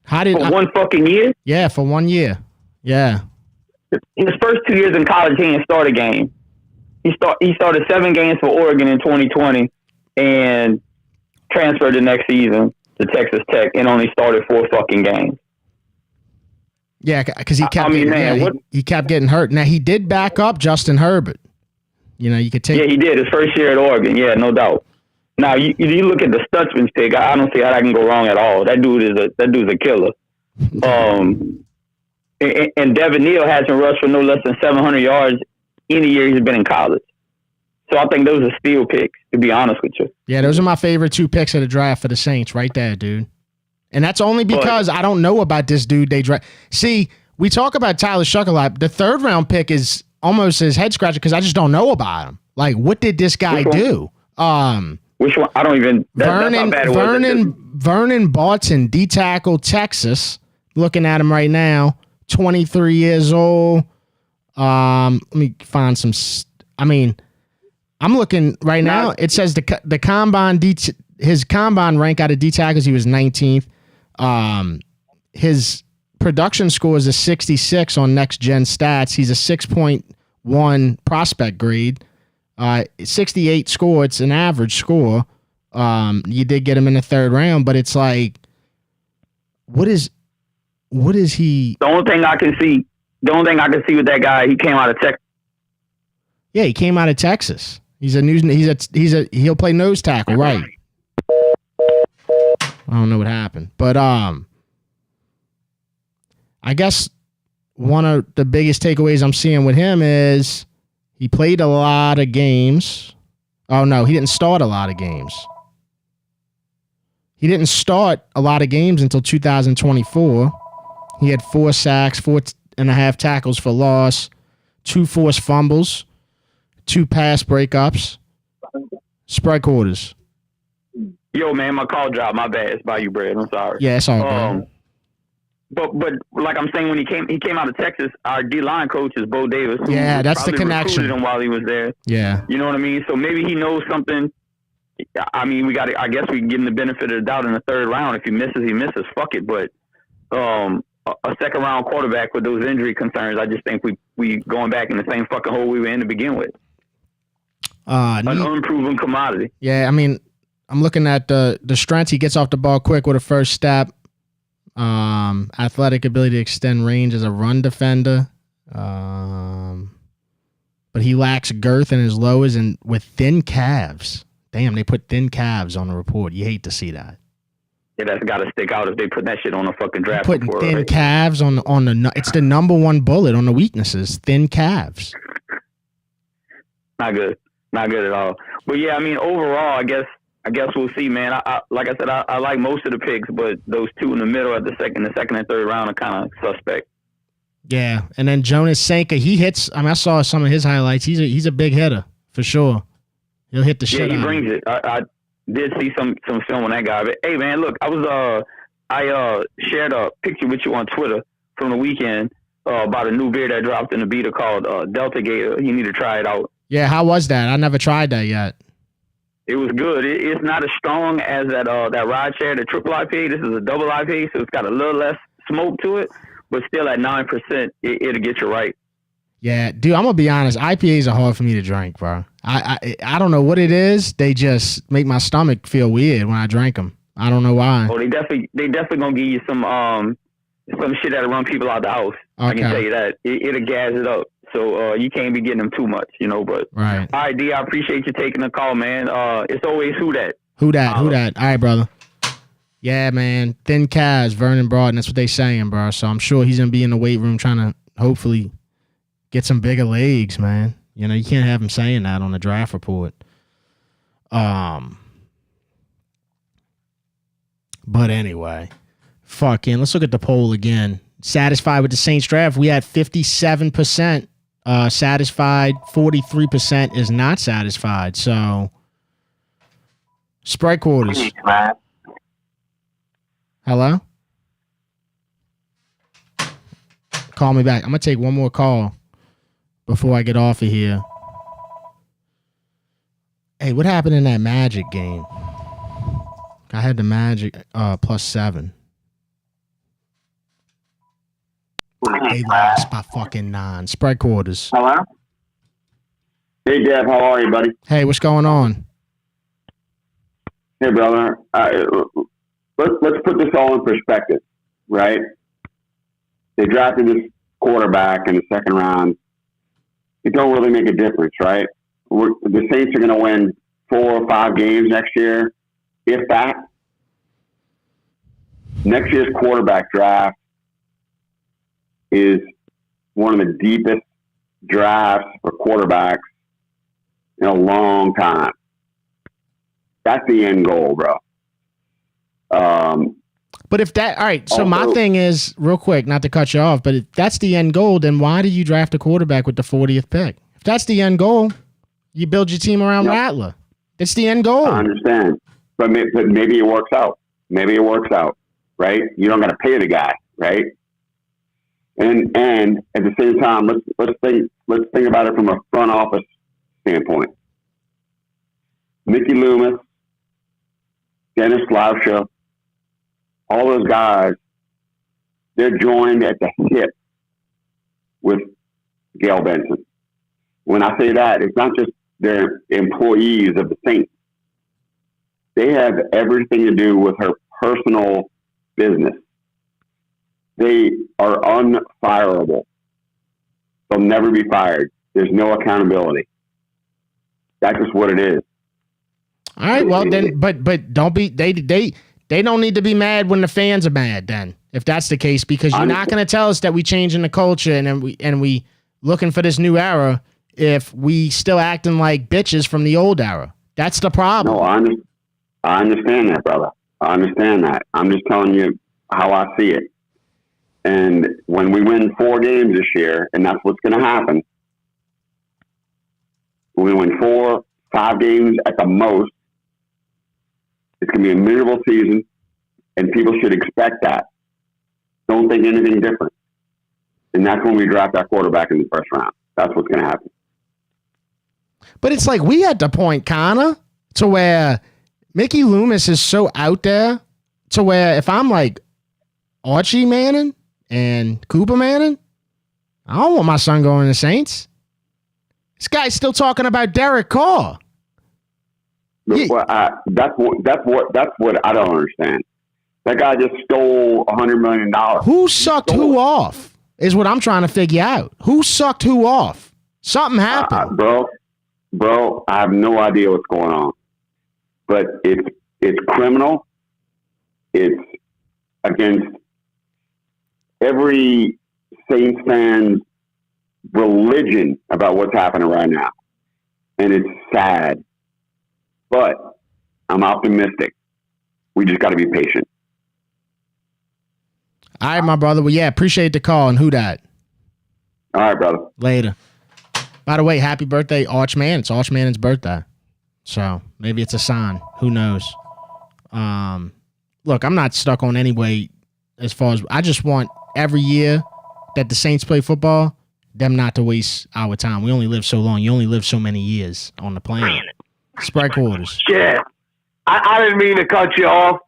how did... For one fucking year? Yeah, for 1 year. Yeah. His first 2 years in college, he didn't start a game. He started 7 games for Oregon in 2020 and transferred the next season to Texas Tech and only started 4 fucking games. Yeah, because he kept he kept getting hurt. Now, he did back up Justin Herbert. You could take... Yeah, he did. His first year at Oregon. Yeah, no doubt. Now you look at the Stutzman's pick. I don't see how that can go wrong at all. That dude's a killer. And Devin Neal hasn't rushed for no less than 700 yards any year he's been in college. So I think those are steal picks, to be honest with you. Yeah, those are my favorite 2 picks of the draft for the Saints right there, dude. And that's only because I don't know about this dude they draft. See, we talk about Tyler Shuck a lot. The 3rd round pick is almost his head scratcher because I just don't know about him. Like, what did this guy do? Which one? I don't even. That's how bad it was. Vernon Barton, D tackle, Texas. Looking at him right now, 23 years old. Let me find some. I'm looking right now. It says the combine his combine rank out of D tackles, he was 19th. His production score is a 66 on Next Gen Stats. He's a 6.1 prospect grade. 68 score. It's an average score. You did get him in the 3rd round, but it's like, what is he? The only thing I can see with that guy, he came out of Texas. Yeah, he came out of Texas. He'll play nose tackle, right? I don't know what happened, but I guess one of the biggest takeaways I'm seeing with him is he played a lot of games. Oh no, he didn't start a lot of games. He didn't start a lot of games until 2024. He had 4 sacks, 4.5 tackles for loss, 2 forced fumbles, 2 pass breakups, spread quarters. Yo, man, my call dropped. My bad. It's by you, Brad. I'm sorry. Yeah, it's all good. But like I'm saying, when he came out of Texas, our D-line coach is Bo Davis. Who that's the connection. Recruited him while he was there. Yeah. You know what I mean? So maybe he knows something. I mean, I guess we can give him the benefit of the doubt in the 3rd round. If he misses, he misses. Fuck it. But a 2nd round quarterback with those injury concerns, I just think we going back in the same fucking hole we were in to begin with. An unproven commodity. Yeah, I mean, I'm looking at the strengths. He gets off the ball quick with a first step. Athletic ability to extend range as a run defender. But he lacks girth in his lowers and with thin calves. Damn, they put thin calves on the report. You hate to see that. Yeah, that's got to stick out if they put that shit on a fucking draft putting report. Thin calves on the. It's the number 1 bullet on the weaknesses. Thin calves. Not good at all. But yeah, I mean, overall, I guess we'll see, man. I like I said, I like most of the picks, but those 2 in the middle at the second and 3rd round are kind of suspect. Yeah, and then Jonas Sanka, he hits. I mean, I saw some of his highlights. He's a big hitter for sure. He'll hit the shit. Yeah, he brings it. I did see some film on that guy. But hey, man, look, I shared a picture with you on Twitter from the weekend about a new beer that dropped in the beta called Delta Gator. You need to try it out. Yeah, how was that? I never tried that yet. It was good. It's not as strong as that ride share, the triple IPA. This is a double IPA, so it's got a little less smoke to it, but still at 9%, it'll get you right. Yeah, dude, I'm gonna be honest. IPAs are hard for me to drink, bro. I don't know what it is. They just make my stomach feel weird when I drink them. I don't know why. Oh, they definitely gonna give you some shit that'll run people out the house. Okay. I can tell you that. It'll gas it up. So you can't be getting them too much, you know. But right. All right, D, I appreciate you taking the call, man. It's always who that. Who that? All right, brother. Yeah, man. Thin calves, Vernon Broughton. That's what they saying, bro. So I'm sure he's gonna be in the weight room trying to hopefully get some bigger legs, man. You know, you can't have him saying that on the draft report. But anyway, fucking, let's look at the poll again. Satisfied with the Saints draft? We had 57% satisfied, 43% is not satisfied. So, spread quarters. Hello? Call me back. I'm going to take one more call before I get off of here. Hey, what happened in that Magic game? I had the Magic +7. They lost by fucking 9. Spread quarters. Hello? Hey, Dev. How are you, buddy? Hey, what's going on? Hey, brother. Let's put this all in perspective, right? They drafted this quarterback in the 2nd round. It don't really make a difference, right? The Saints are going to win 4 or 5 games next year, if that. Next year's quarterback draft is one of the deepest drafts for quarterbacks in a long time. That's the end goal, bro. But if that, all right, so also, my thing is, real quick, not to cut you off, but if that's the end goal, then why do you draft a quarterback with the 40th pick? If that's the end goal, you build your team around Rattler. That's the end goal. I understand. But maybe it works out. Maybe it works out, right? You don't got to pay the guy, right? And at the same time, let's think about it from a front office standpoint. Mickey Loomis, Dennis Lauscher, all those guys, they're joined at the hip with Gail Benson. When I say that, it's not just they're employees of the Saints. They have everything to do with her personal business. They are unfireable. They'll never be fired. There's no accountability. That's just what it is. All right, well then, but don't be they don't need to be mad when the fans are mad then, if that's the case, because you're not going to tell us that we changing the culture and we looking for this new era if we still acting like bitches from the old era. That's the problem. No, I understand that, brother. I understand that. I'm just telling you how I see it. And when we win 4 games this year, and that's what's going to happen, we win 4, 5 games at the most. It's going to be a miserable season, and people should expect that. Don't think anything different. And that's when we draft our quarterback in the first round. That's what's going to happen. But it's like we at the point, Connor, to where Mickey Loomis is so out there to where if I'm like Archie Manning and Cooper Manning, I don't want my son going to the Saints. This guy's still talking about Derek Carr. Well, that's what I don't understand. That guy just stole $100 million. Who sucked who off is what I'm trying to figure out. Who sucked who off? Something happened. Bro, I have no idea what's going on. But it's criminal. It's against every Saints fan's religion about what's happening right now. And it's sad. But I'm optimistic. We just got to be patient. All right, my brother. Well, yeah, appreciate the call. And who dat? All right, brother. Later. By the way, happy birthday, Archman. It's Arch Manning's birthday. So maybe it's a sign. Who knows? Look, I'm not stuck on any way as far as I just want every year that the Saints play football, them not to waste our time. We only live so long. You only live so many years on the planet. Spread quarters. Yeah. I didn't mean to cut you off.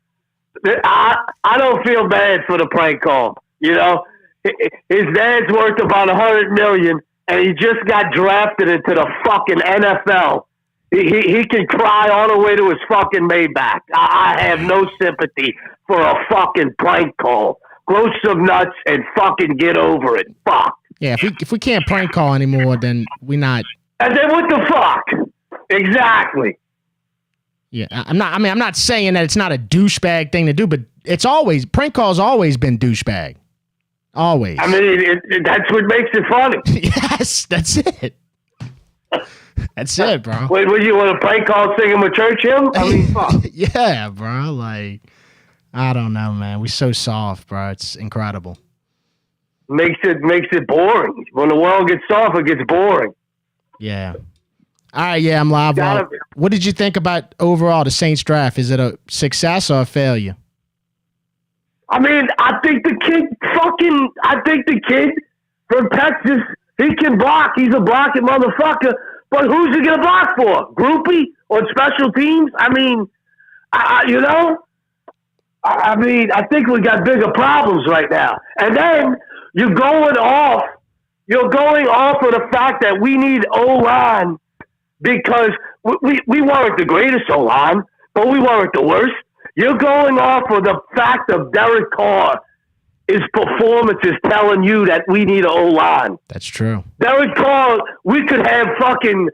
I don't feel bad for the prank call. You know, his dad's worth about $100 million, and he just got drafted into the fucking NFL. He can cry all the way to his fucking Maybach. I have no sympathy for a fucking prank call. Grow some nuts and fucking get over it. Fuck. Yeah, if we can't prank call anymore, then we not. And then what the fuck? Exactly. Yeah, I'm not saying that it's not a douchebag thing to do, but it's always prank calls always been douchebag. Always. I mean, that's what makes it funny. Yes, that's it. That's it, bro. Wait, would you want to prank call singing a church hymn? I mean, fuck. Yeah, bro. Like, I don't know, man. We so soft, bro. It's incredible. Makes it boring. When the world gets soft, it gets boring. Yeah. All right, yeah, I'm live. What did you think about overall the Saints draft? Is it a success or a failure? I mean, I think the kid from Texas, he can block. He's a blocking motherfucker. But who's he going to block for? Groupie on special teams? I mean, I think we got bigger problems right now. And then you're going off of the fact that we need O-line because we weren't the greatest O-line, but we weren't the worst. You're going off of the fact of Derek Carr. His performance is telling you that we need an O-line. That's true. Derek Carr, we could have fucking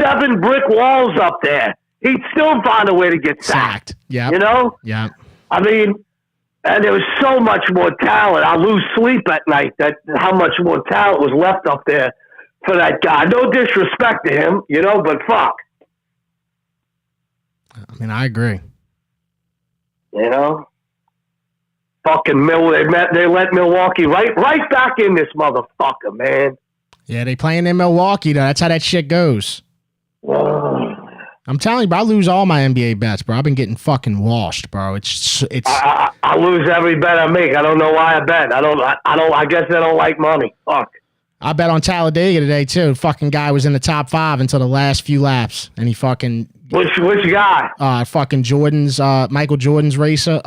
7 brick walls up there. he'd still find a way to get sacked. Yeah. You know? Yeah. I mean, and there was so much more talent. I lose sleep at night that how much more talent was left up there for that guy. No disrespect to him, you know, but fuck. I mean, I agree. You know? Fucking they let Milwaukee right back in this motherfucker, man. Yeah, they playing in Milwaukee, though. That's how that shit goes. I'm telling you, bro, I lose all my NBA bets, bro. I've been getting fucking washed, bro. It's. I lose every bet I make. I don't know why I bet. I guess I don't like money. Fuck. I bet on Talladega today too. Fucking guy was in the top 5 until the last few laps, and he fucking. Which guy? Fucking Michael Jordan's racer.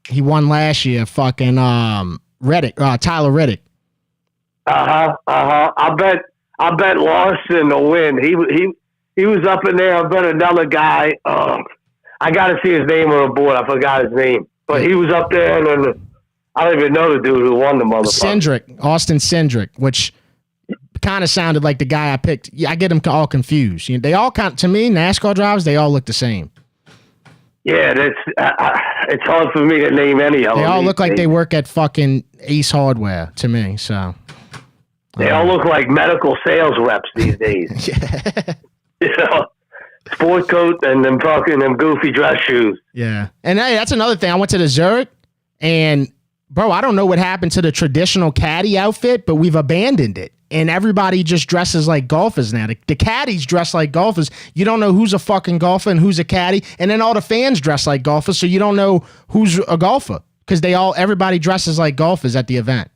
He won last year. Fucking Tyler Reddick. I bet Larson to win. He was up in there. I bet another guy. I got to see his name on the board. I forgot his name, but he was up there, and I don't even know the dude who won the motherfucker. Austin Cindric, which kind of sounded like the guy I picked. Yeah, I get them all confused. You know, they all to me, NASCAR drivers, they all look the same. Yeah, it's hard for me to name any of them. They all look like they work at fucking Ace Hardware to me. So they all look like medical sales reps these days. Yeah. You know, sport coat and them goofy dress shoes. Yeah, and hey, that's another thing. I went to the Zurich, and bro, I don't know what happened to the traditional caddy outfit, but we've abandoned it. And everybody just dresses like golfers now. The caddies dress like golfers. You don't know who's a fucking golfer and who's a caddy. And then all the fans dress like golfers, so you don't know who's a golfer. Because everybody dresses like golfers at the event.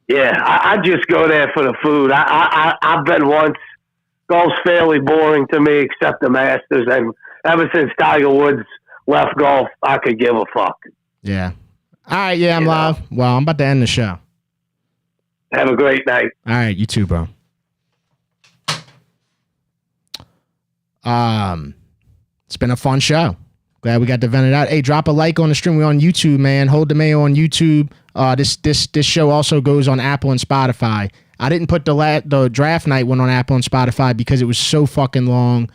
Yeah, I just go there for the food. I've been once. Golf's fairly boring to me, except the Masters. And ever since Tiger Woods left golf, I could give a fuck. Yeah. All right, yeah, I'm live. Well, I'm about to end the show. Have a great night. All right, you too, bro. It's been a fun show. Glad we got to vent it out. Hey, drop a like on the stream. We're on YouTube, man. Hold the Mayo on YouTube. This show also goes on Apple and Spotify. I didn't put the draft night one on Apple and Spotify because it was so fucking long.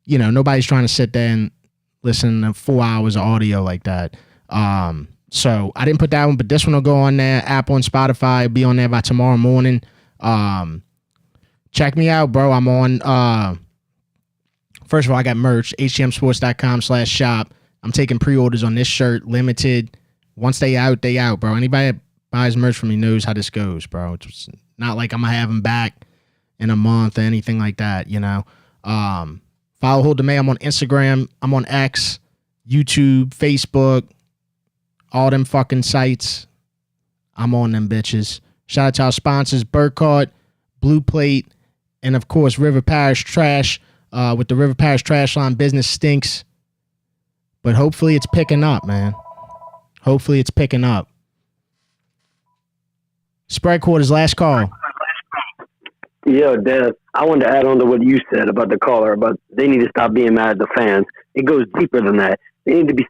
You know, nobody's trying to sit there and listen to 4 hours of audio like that. So I didn't put that one, but this one will go on there. Apple and Spotify will be on there by tomorrow morning. Check me out, bro. I'm on, first of all, I got merch, htmsports.com/shop. I'm taking pre-orders on this shirt, limited. Once they out, bro. Anybody that buys merch from me knows how this goes, bro. It's not like I'm going to have them back in a month or anything like that, you know. Follow Hold the May. I'm on Instagram. I'm on X, YouTube, Facebook, all them fucking sites. I'm on them bitches. Shout out to our sponsors, Burkhardt, Blue Plate, and of course, River Parish Trash. With the River Parish Trash line, business stinks. But hopefully it's picking up, man. Hopefully it's picking up. Spread Quarters, last call. Yo, Dennis, I wanted to add on to what you said about the caller, about they need to stop being mad at the fans. It goes deeper than that. They need to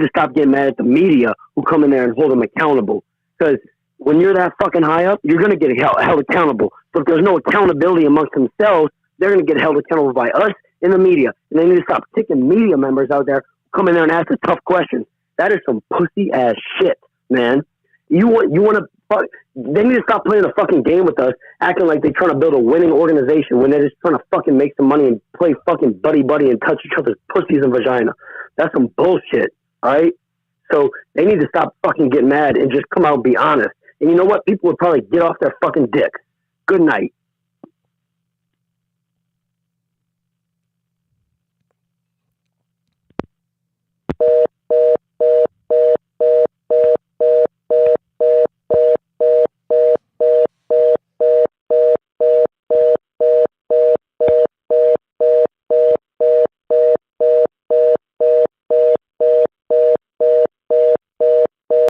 stop getting mad at the media who come in there and hold them accountable. Because when you're that fucking high up, you're going to get held accountable. So if there's no accountability amongst themselves, they're going to get held accountable by us in the media. And they need to stop kicking media members out there who come in there and ask the tough questions. That is some pussy ass shit, man. You want to fuck? They need to stop playing a fucking game with us, acting like they're trying to build a winning organization when they're just trying to fucking make some money and play fucking buddy and touch each other's pussies and vagina. That's some bullshit, all right? So they need to stop fucking getting mad and just come out and be honest. And you know what? People would probably get off their fucking dicks. Good night.